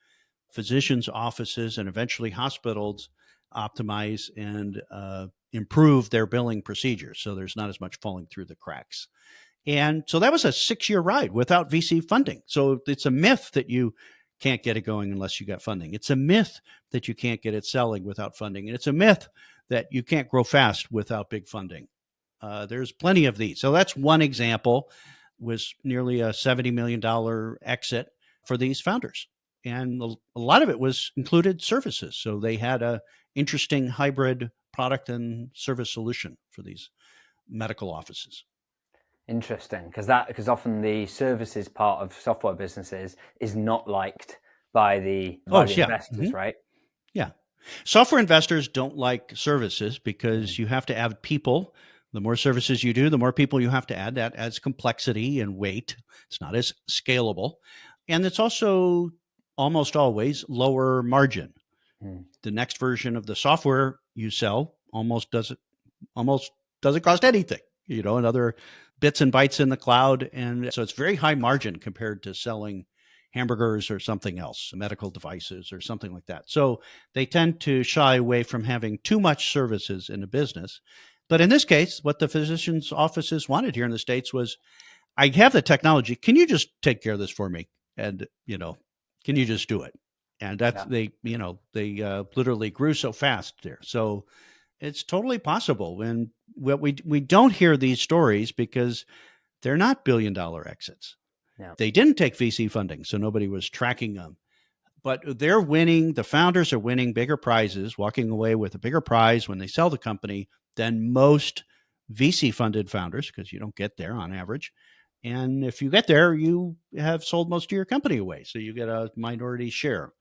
physicians' offices and eventually hospitals optimize and improve their billing procedures, so there's not as much falling through the cracks. And so that was a 6-year ride without VC funding. So it's a myth that you can't get it going unless you got funding. It's a myth that you can't get it selling without funding. And it's a myth that you can't grow fast without big funding. There's plenty of these. So that's one example, was nearly a $70 million exit for these founders. And a lot of it was included services. So they had a interesting hybrid product and service solution for these medical offices. Interesting, because often the services part of software businesses is not liked by the investors, right? Yeah. Software investors don't like services because you have to add people. The more services you do, the more people you have to add. That adds complexity and weight. It's not as scalable. And it's also almost always lower margin. The next version of the software you sell almost doesn't cost anything, another bits and bytes in the cloud. And so it's very high margin compared to selling hamburgers or something else, medical devices or something like that. So they tend to shy away from having too much services in a business. But in this case, what the physicians' offices wanted here in the States was, I have the technology. Can you just take care of this for me? And, can you just do it? And that's, they literally grew so fast there. So it's totally possible. And what we don't hear these stories because they're not $1 billion exits. Yeah. They didn't take VC funding, so nobody was tracking them. But they're winning. The founders are winning bigger prizes, walking away with a bigger prize when they sell the company than most VC-funded founders, because you don't get there on average. And if you get there, you have sold most of your company away. So you get a minority share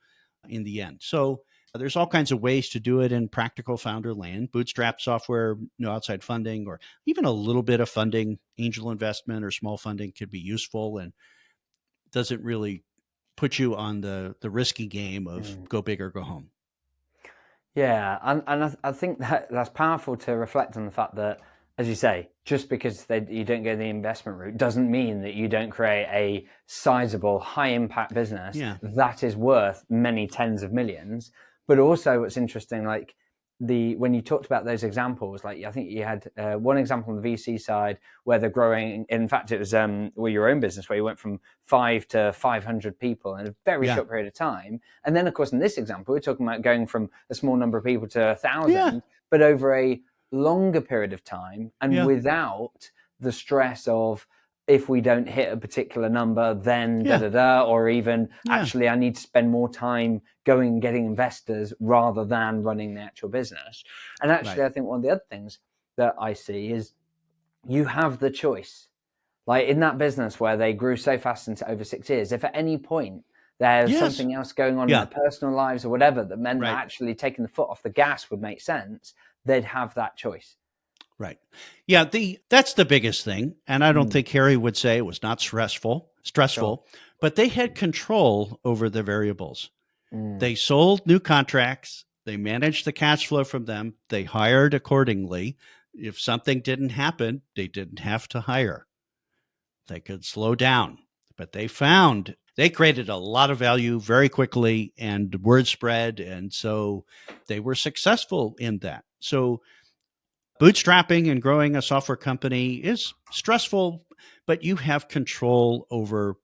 in the end. So there's all kinds of ways to do it in practical founder land. Bootstrap software, no outside funding, or even a little bit of funding, angel investment or small funding could be useful and doesn't really put you on the risky game of go big or go home. Yeah, and I think that's powerful to reflect on the fact that, as you say, just because you don't go the investment route doesn't mean that you don't create a sizable, high-impact business that is worth many tens of millions. But also what's interesting, like when you talked about those examples, like I think you had one example on the VC side where they're growing. In fact, it was your own business where you went from 5 to 500 people in a very short period of time. And then, of course, in this example, we're talking about going from a small number of people to 1,000, but over a longer period of time and without the stress of if we don't hit a particular number, then da Yeah. da da, or even Yeah. actually I need to spend more time going and getting investors rather than running the actual business. And actually, Right. I think one of the other things that I see is you have the choice. Like in that business where they grew so fast into over 6 years, if at any point there's Yes. something else going on in their Yeah. personal lives or whatever that meant that Right. actually taking the foot off the gas would make sense, they'd have that choice. Right. Yeah, that's the biggest thing. And I don't Mm, think Harry would say it was not sure. stressful, but they had control over the variables. Mm, They sold new contracts, they managed the cash flow from them, they hired accordingly. If something didn't happen, they didn't have to hire. They could slow down. But they created a lot of value very quickly and word spread. And so they were successful in that. So bootstrapping and growing a software company is stressful, but you have control over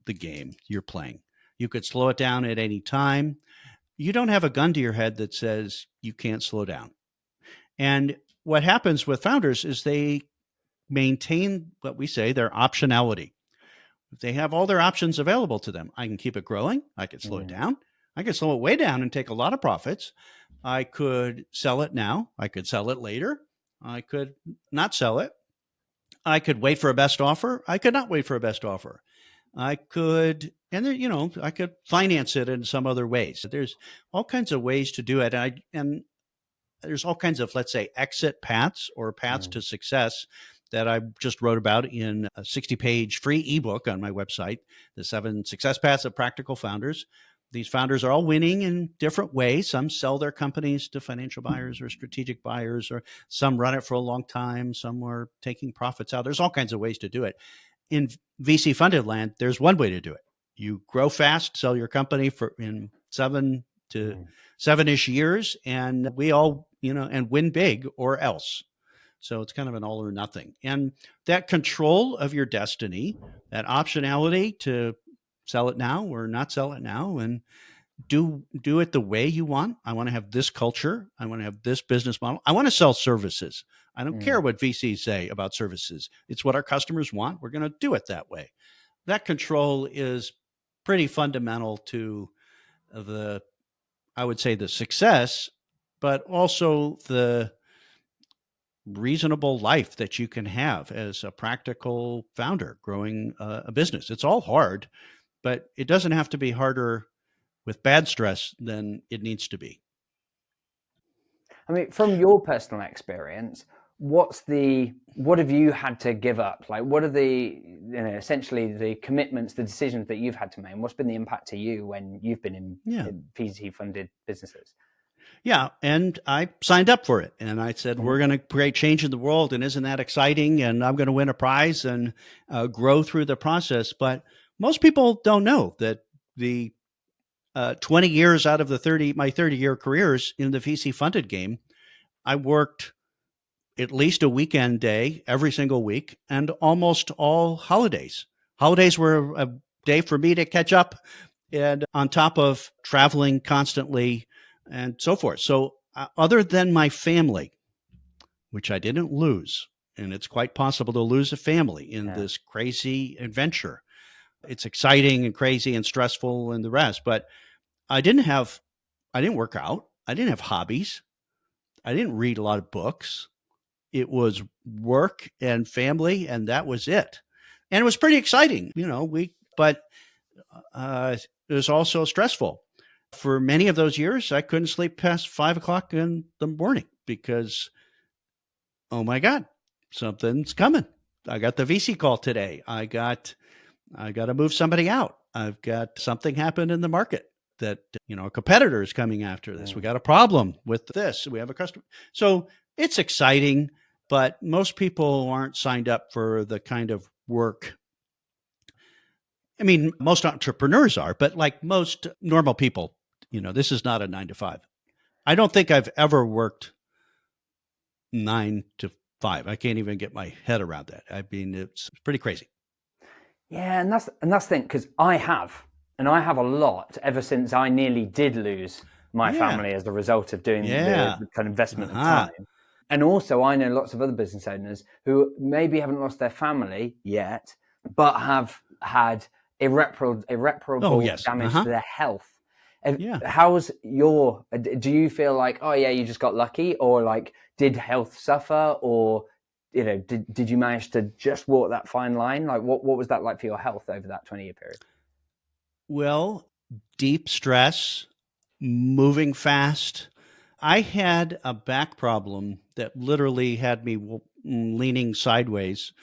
the game you're playing. You could slow it down at any time. You don't have a gun to your head that says you can't slow down. And what happens with founders is they maintain what we say their optionality. They have all their options available to them. I can keep it growing. I could slow it mm, down. I could slow it way down and take a lot of profits. I could sell it now. I could sell it later. I could not sell it. I could wait for a best offer. I could not wait for a best offer. I could, and then, I could finance it in some other ways. There's all kinds of ways to do it. And there's all kinds of, let's say, exit paths or paths mm, to success that I just wrote about in a 60-page free ebook on my website, The 7 Success Paths of Practical Founders. These founders are all winning in different ways. Some sell their companies to financial buyers or strategic buyers, or some run it for a long time. Some are taking profits out. There's all kinds of ways to do it. In VC funded land, there's one way to do it. You grow fast, sell your company in 7 to 7-ish years, and we all, and win big or else. So it's kind of an all or nothing. And that control of your destiny, that optionality to sell it now or not sell it now, and do it the way you want. I want to have this culture. I want to have this business model. I want to sell services. I don't care mm. what VCs say about services. It's what our customers want. We're going to do it that way. That control is pretty fundamental to the, I would say, the success, but also the reasonable life that you can have as a practical founder growing a business. It's all hard, but it doesn't have to be harder with bad stress than it needs to be. I mean, from your personal experience, what have you had to give up? Like, what are essentially the commitments, the decisions that you've had to make? And what's been the impact to you when you've been Yeah. in VC funded businesses? Yeah. And I signed up for it and I said, Mm-hmm. we're going to create change in the world. And isn't that exciting? And I'm going to win a prize and grow through the process. But most people don't know that the 20 years out of my 30-year careers in the VC funded game, I worked at least a weekend day every single week and almost all holidays. Holidays were a day for me to catch up and on top of traveling constantly and so forth. So, other than my family, which I didn't lose, and it's quite possible to lose a family in Yeah. this crazy adventure. It's exciting and crazy and stressful and the rest, but I didn't have, I didn't work out. I didn't have hobbies. I didn't read a lot of books. It was work and family, and that was it. And it was pretty exciting, but it was also stressful. For many of those years, I couldn't sleep past 5 o'clock in the morning because, oh my God, something's coming. I got the VC call today. I got to move somebody out. I've got something happen in the market that, a competitor is coming after this. We Mm. got a problem with this. We have a customer. So it's exciting, but most people aren't signed up for the kind of work. I mean, most entrepreneurs are, but like most normal people, this is not a 9 to 5. I don't think I've ever worked 9 to 5. I can't even get my head around that. I mean, it's pretty crazy. Yeah, and that's the thing, because I have a lot ever since I nearly did lose my Yeah. family as a result of doing Yeah. the kind of investment of Uh-huh. time. And also, I know lots of other business owners who maybe haven't lost their family yet, but have had Oh, irreparable yes. damage to their health. Yeah. Do you feel like, oh yeah, you just got lucky, or like, did health suffer, or did you manage to just walk that fine line? Like, what was that like for your health over that 20-year period? Well, deep stress, moving fast. I had a back problem that literally had me leaning sideways,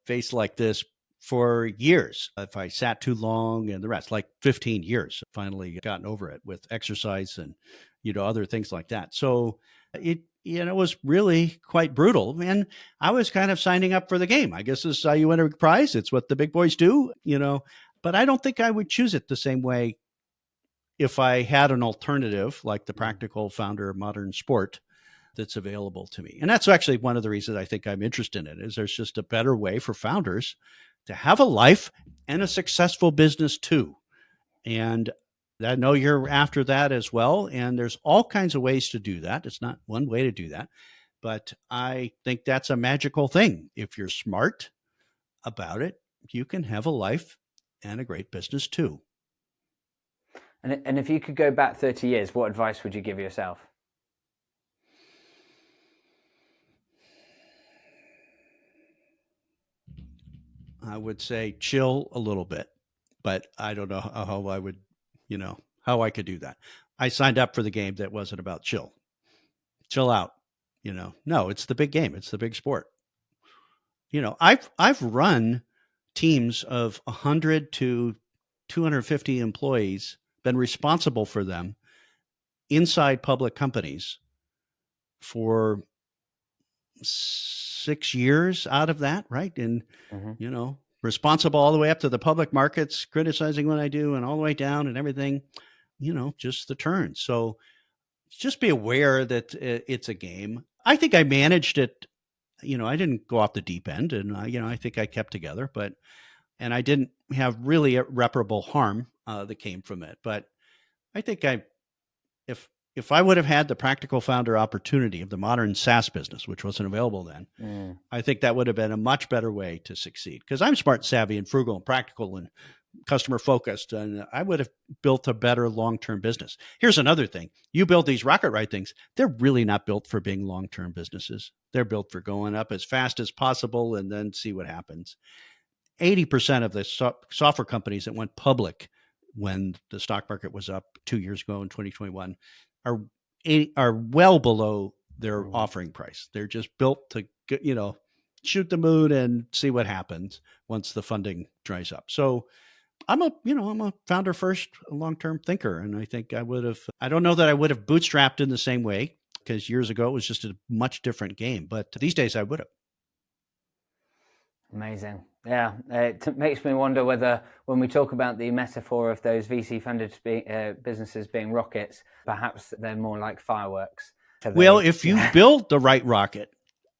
face like this for years. If I sat too long and the rest, like 15 years, finally gotten over it with exercise and, other things like that. So it was really quite brutal. And I was kind of signing up for the game. I guess this is how you win a prize. It's what the big boys do. But I don't think I would choose it the same way if I had an alternative like the practical founder of modern sport that's available to me. And that's actually one of the reasons I think I'm interested in it, is there's just a better way for founders to have a life and a successful business too. And I know you're after that as well. And there's all kinds of ways to do that. It's not one way to do that. But I think that's a magical thing. If you're smart about it, you can have a life and a great business too. And if you could go back 30 years, what advice would you give yourself? I would say chill a little bit, but I don't know how I would, how I could do that. I signed up for the game that wasn't about chill. Chill out, No, it's the big game. It's the big sport. I've run teams of 100 to 250 employees, been responsible for them inside public companies for 6 years out of that, right? And responsible all the way up to the public markets, criticizing what I do, and all the way down and everything, just the turns. So just be aware that it's a game. I think I managed it. I didn't go off the deep end, and I think I kept together, and I didn't have really irreparable harm that came from it. But I think if I would have had the practical founder opportunity of the modern SaaS business, which wasn't available then, I think that would have been a much better way to succeed, because I'm smart, savvy, and frugal and practical and customer focused, and I would have built a better long-term business. Here's another thing. You build these rocket ride things, they're really not built for being long-term businesses. They're built for going up as fast as possible and then see what happens. 80% of the software companies that went public when the stock market was up 2 years ago in 2021 are well below their offering price. They're just built to, shoot the moon and see what happens once the funding dries up. So I'm a founder first, long-term thinker. And I think I don't know that I would have bootstrapped in the same way, because years ago it was just a much different game. But these days I would have. Amazing. Yeah. It makes me wonder whether, when we talk about the metaphor of those VC funded businesses being rockets, perhaps they're more like fireworks. Well, if you build the right rocket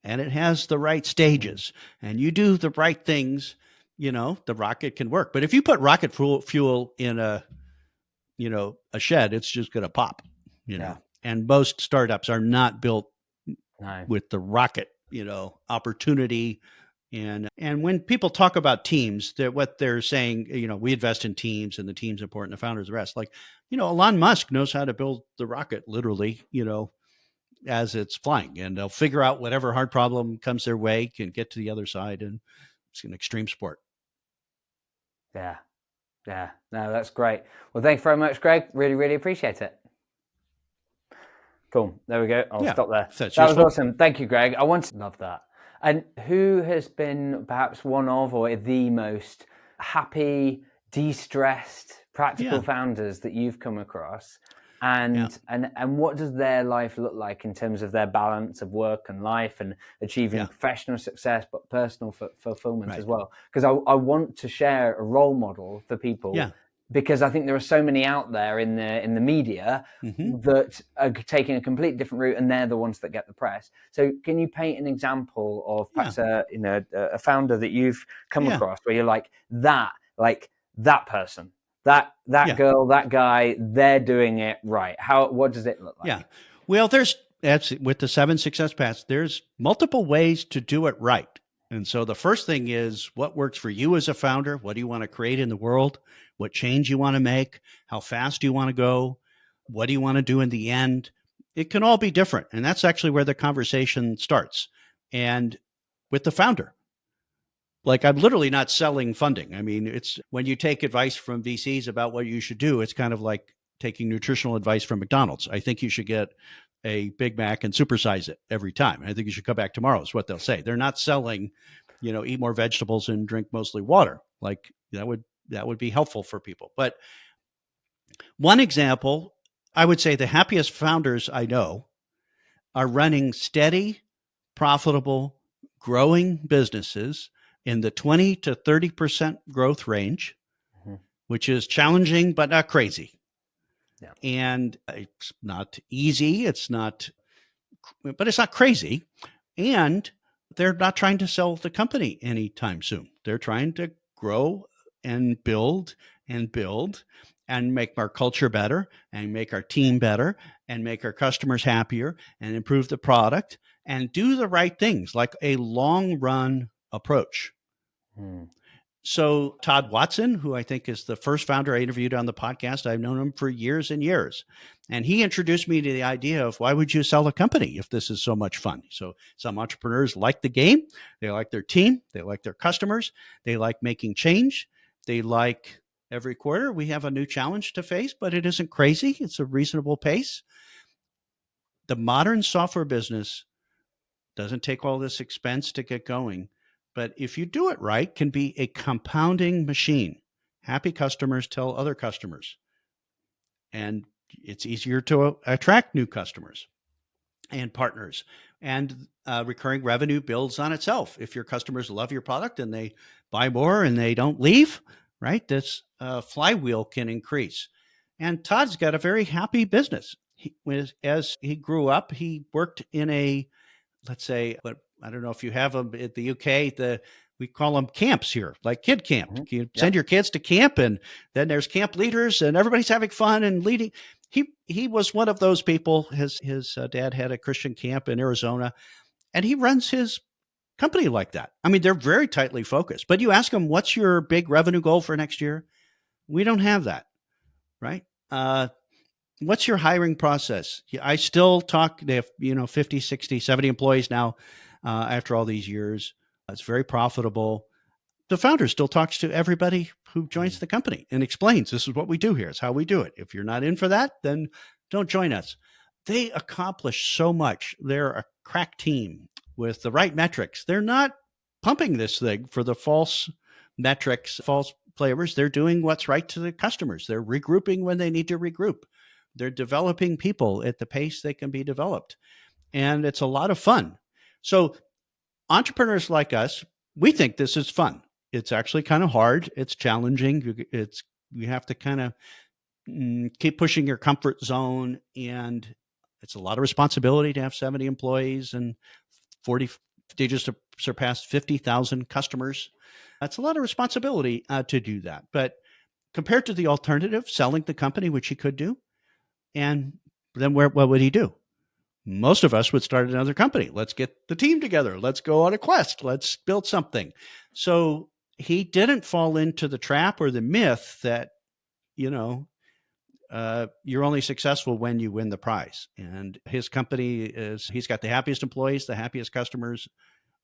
and it has the right stages and you do the right things, the rocket can work. But if you put rocket fuel in a shed, it's just going to pop, and most startups are not built with the rocket, opportunity. And when people talk about teams, what they're saying, we invest in teams and the team's important, the founders, the rest. Like, Elon Musk knows how to build the rocket literally, as it's flying, and they'll figure out whatever hard problem comes their way, can get to the other side, and it's an extreme sport. Yeah. No, that's great. Well, thanks very much, Greg. Really, really appreciate it. Cool. There we go. I'll stop there. That was awesome. Thank you, Greg. I want to love that. And who has been perhaps one of, or the most happy, de-stressed, practical founders that you've come across? And what does their life look like in terms of their balance of work and life, and achieving professional success, but personal fulfillment as well? Because I want to share a role model for people, because I think there are so many out there in the media that are taking a completely different route, and they're the ones that get the press. So can you paint an example of perhaps a founder that you've come across where you're like that person, that girl, that guy, they're doing it right? What does it look like? Yeah. Well, there's that's with the 7 success paths. There's multiple ways to do it right. And so the first thing is what works for you as a founder? What do you want to create in the world? What change you want to make? How fast do you want to go? What do you want to do in the end? It can all be different. And that's actually where the conversation starts. And with the founder, like I'm literally not selling funding. I mean, it's when you take advice from VCs about what you should do, it's kind of like taking nutritional advice from McDonald's. I think you should get a Big Mac and supersize it every time. I think you should come back tomorrow is what they'll say. They're not selling, eat more vegetables and drink mostly water. Like that would be helpful for people. But one example, I would say the happiest founders I know are running steady, profitable, growing businesses in the 20 to 30% growth range, which is challenging but not crazy. Yeah. And it's not easy. But it's not crazy. And they're not trying to sell the company anytime soon. They're trying to grow and build and make our culture better and make our team better and make our customers happier and improve the product and do the right things, like a long run approach. So Todd Watson, who I think is the first founder I interviewed on the podcast, I've known him for years and years. And he introduced me to the idea of why would you sell a company if this is so much fun? So some entrepreneurs like the game, they like their team, they like their customers, they like making change, they like every quarter we have a new challenge to face, but it isn't crazy. It's a reasonable pace. The modern software business doesn't take all this expense to get going, but if you do it right, can be a compounding machine. Happy customers tell other customers, and it's easier to attract new customers and partners. And recurring revenue builds on itself. If your customers love your product and they buy more and they don't leave, right? This flywheel can increase. And Todd's got a very happy business. As he grew up, he worked in a, let's say, but I don't know if you have them at the UK, we call them camps here, like kid camp. You send your kids to camp, and then there's camp leaders, and everybody's having fun and leading. He was one of those people. His dad had a Christian camp in Arizona, and he runs his company like that. I mean, they're very tightly focused. But you ask them, what's your big revenue goal for next year? We don't have that, right? What's your hiring process? I still talk, they have, 50, 60, 70 employees now after all these years. It's very profitable. The founder still talks to everybody who joins the company and explains, this is what we do here. It's how we do it. If you're not in for that, then don't join us. They accomplish so much. They're a crack team with the right metrics. They're not pumping this thing for the false metrics, false flavors. They're doing what's right to the customers. They're regrouping when they need to regroup. They're developing people at the pace they can be developed. And it's a lot of fun. So entrepreneurs like us, we think this is fun. It's actually kind of hard. It's challenging. You have to kind of keep pushing your comfort zone. And it's a lot of responsibility to have 70 employees and 40, they just surpassed 50,000 customers. That's a lot of responsibility to do that. But compared to the alternative, selling the company, which he could do, and then what would he do? Most of us would start another company. Let's get the team together. Let's go on a quest. Let's build something. So he didn't fall into the trap or the myth that, you're only successful when you win the prize. And his company he's got the happiest employees, the happiest customers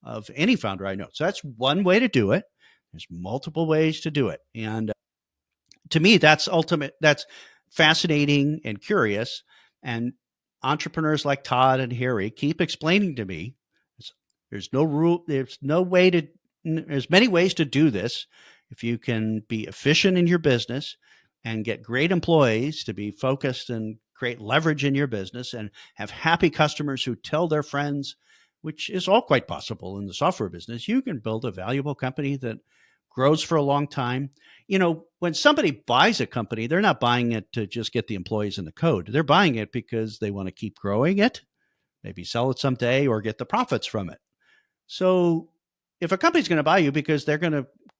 of any founder I know. So that's one way to do it. There's multiple ways to do it. And to me, that's fascinating and curious. And entrepreneurs like Todd and Harry keep explaining to me there's no rule, there's many ways to do this. If you can be efficient in your business and get great employees to be focused and create leverage in your business and have happy customers who tell their friends, which is all quite possible in the software business, you can build a valuable company that grows for a long time. When somebody buys a company, they're not buying it to just get the employees and the code. They're buying it because they want to keep growing it, maybe sell it someday or get the profits from it. So if a company's going to buy you because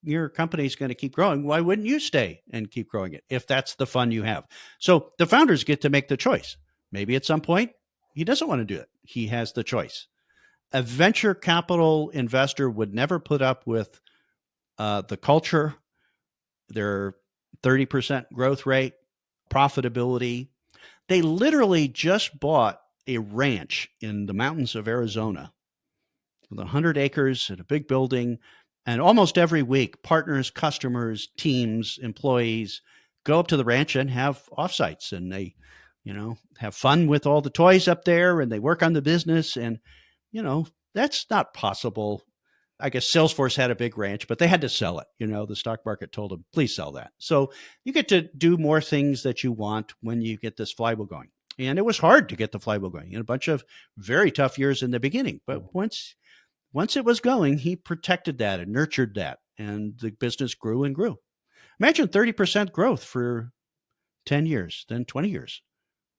your company's going to keep growing, why wouldn't you stay and keep growing it if that's the fun you have? So the founders get to make the choice. Maybe at some point He doesn't want to do it. He has the choice. A venture capital investor would never put up with the culture, their 30% growth rate, profitability. They literally just bought a ranch in the mountains of Arizona with 100 acres and a big building. And almost every week, partners, customers, teams, employees go up to the ranch and have offsites, and they, have fun with all the toys up there, and they work on the business. And, that's not possible. I guess Salesforce had a big ranch, but they had to sell it. The stock market told them, please sell that. So you get to do more things that you want when you get this flywheel going. And it was hard to get the flywheel going, a bunch of very tough years in the beginning. But once it was going, he protected that and nurtured that, and the business grew and grew. Imagine 30% growth for 10 years, then 20 years,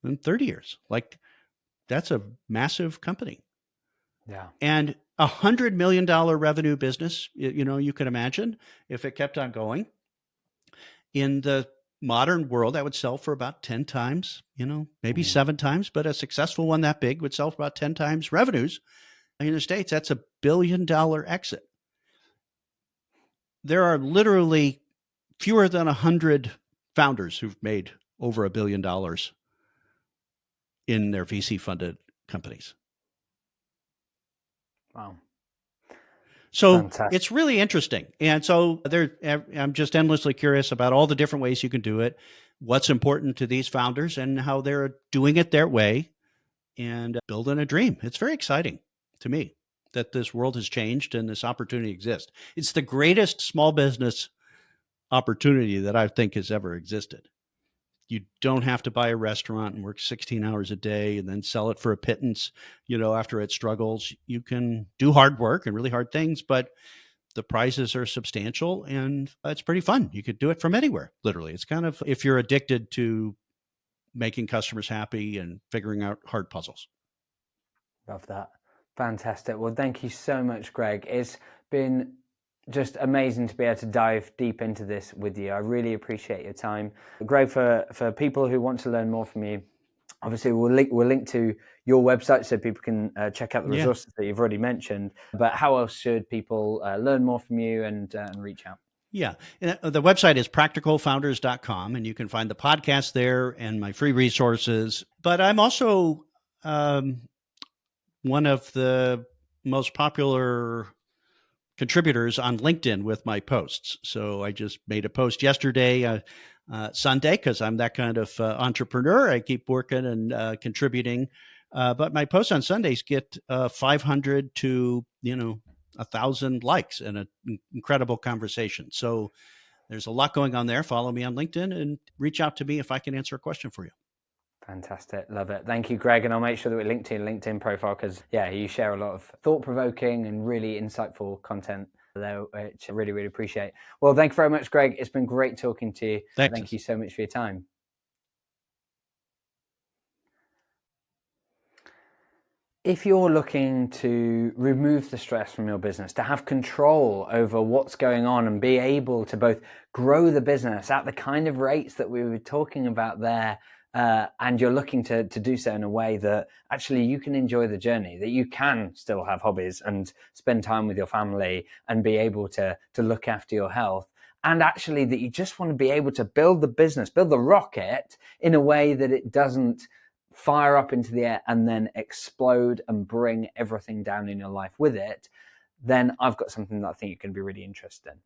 then 30 years. Like, that's a massive company. Yeah. And $100 million revenue business, you can imagine if it kept on going. In the modern world, that would sell for about 10 times, maybe 7 times, but a successful one that big would sell for about 10 times revenues. In the States, that's $1 billion exit. There are literally fewer than 100 founders who've made over $1 billion in their VC-funded companies. Wow. So Fantastic. It's really interesting. And so I'm just endlessly curious about all the different ways you can do it, what's important to these founders, and how they're doing it their way and building a dream. It's very exciting to me that this world has changed and this opportunity exists. It's the greatest small business opportunity that I think has ever existed. You don't have to buy a restaurant and work 16 hours a day and then sell it for a pittance, after it struggles. You can do hard work and really hard things, but the prizes are substantial and it's pretty fun. You could do it from anywhere, literally. It's kind of if you're addicted to making customers happy and figuring out hard puzzles. Love that. Fantastic. Well, thank you so much, Greg. It's been just amazing to be able to dive deep into this with you. I really appreciate your time. Greg, for people who want to learn more from you, obviously we'll link to your website so people can check out the resources that you've already mentioned. But how else should people learn more from you and reach out? Yeah. The website is practicalfounders.com, and you can find the podcast there and my free resources. But I'm also one of the most popular contributors on LinkedIn with my posts. So I just made a post yesterday, Sunday, because I'm that kind of entrepreneur. I keep working and contributing. But my posts on Sundays get 500 to 1,000 likes and an incredible conversation. So there's a lot going on there. Follow me on LinkedIn and reach out to me if I can answer a question for you. Fantastic. Love it. Thank you, Greg. And I'll make sure that we link to your LinkedIn profile because, you share a lot of thought-provoking and really insightful content there, which I really, really appreciate. Well, thank you very much, Greg. It's been great talking to you. Thanks. Thank you so much for your time. If you're looking to remove the stress from your business, to have control over what's going on and be able to both grow the business at the kind of rates that we were talking about there, and you're looking to do so in a way that actually you can enjoy the journey, that you can still have hobbies and spend time with your family and be able to look after your health, and actually that you just want to be able to build the business, build the rocket in a way that it doesn't fire up into the air and then explode and bring everything down in your life with it, then I've got something that I think you can be really interested in.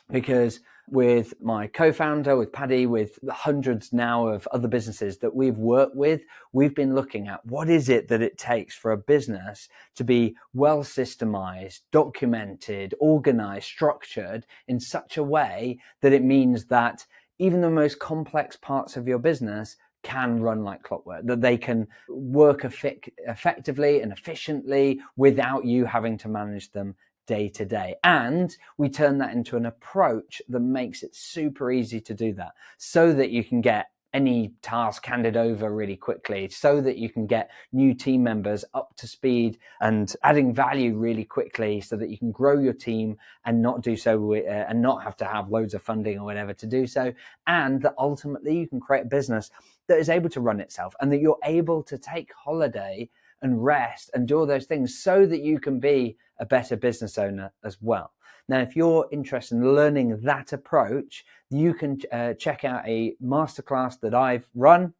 Because with my co-founder, with Paddy, with hundreds now of other businesses that we've worked with, we've been looking at what is it that it takes for a business to be well systemized, documented, organized, structured in such a way that it means that even the most complex parts of your business can run like clockwork, that they can work effectively and efficiently without you having to manage them day to day. And we turn that into an approach that makes it super easy to do that so that you can get any task handed over really quickly so that you can get new team members up to speed and adding value really quickly so that you can grow your team and not do so and not have to have loads of funding or whatever to do so, and that ultimately you can create a business that is able to run itself and that you're able to take holiday and rest and do all those things so that you can be a better business owner as well. Now, if you're interested in learning that approach, you can check out a masterclass that I've run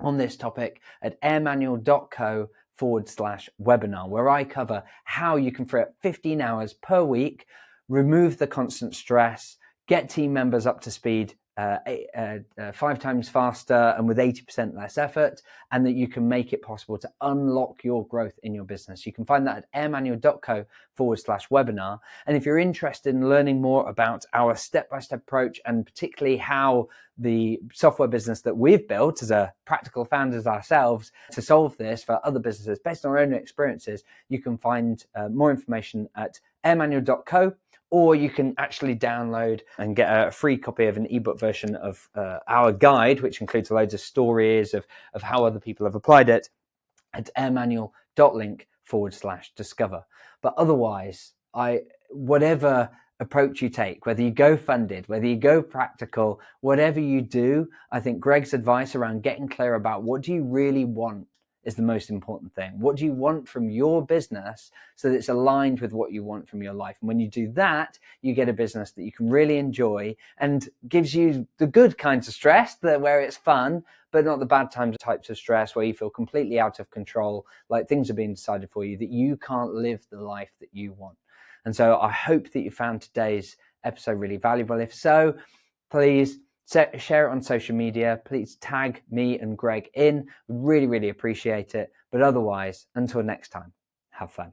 on this topic at airmanual.co/webinar, where I cover how you can free up 15 hours per week, remove the constant stress, get team members up to speed 5 times faster and with 80% less effort, and that you can make it possible to unlock your growth in your business. You can find that at airmanual.co/webinar. And if you're interested in learning more about our step-by-step approach, and particularly how the software business that we've built as a practical founders ourselves to solve this for other businesses based on our own experiences, you can find more information at airmanual.co, or you can actually download and get a free copy of an ebook version of our guide, which includes loads of stories of how other people have applied it at airmanual.link/discover. But otherwise, whatever approach you take, whether you go funded, whether you go practical, whatever you do, I think Greg's advice around getting clear about what do you really want is the most important thing. What do you want from your business so that it's aligned with what you want from your life? And when you do that, you get a business that you can really enjoy and gives you the good kinds of stress, where it's fun, but not the bad types of stress where you feel completely out of control, like things are being decided for you, that you can't live the life that you want. And so I hope that you found today's episode really valuable. If so, please share it on social media. Please tag me and Greg in. We'd really, really appreciate it. But otherwise, until next time, have fun.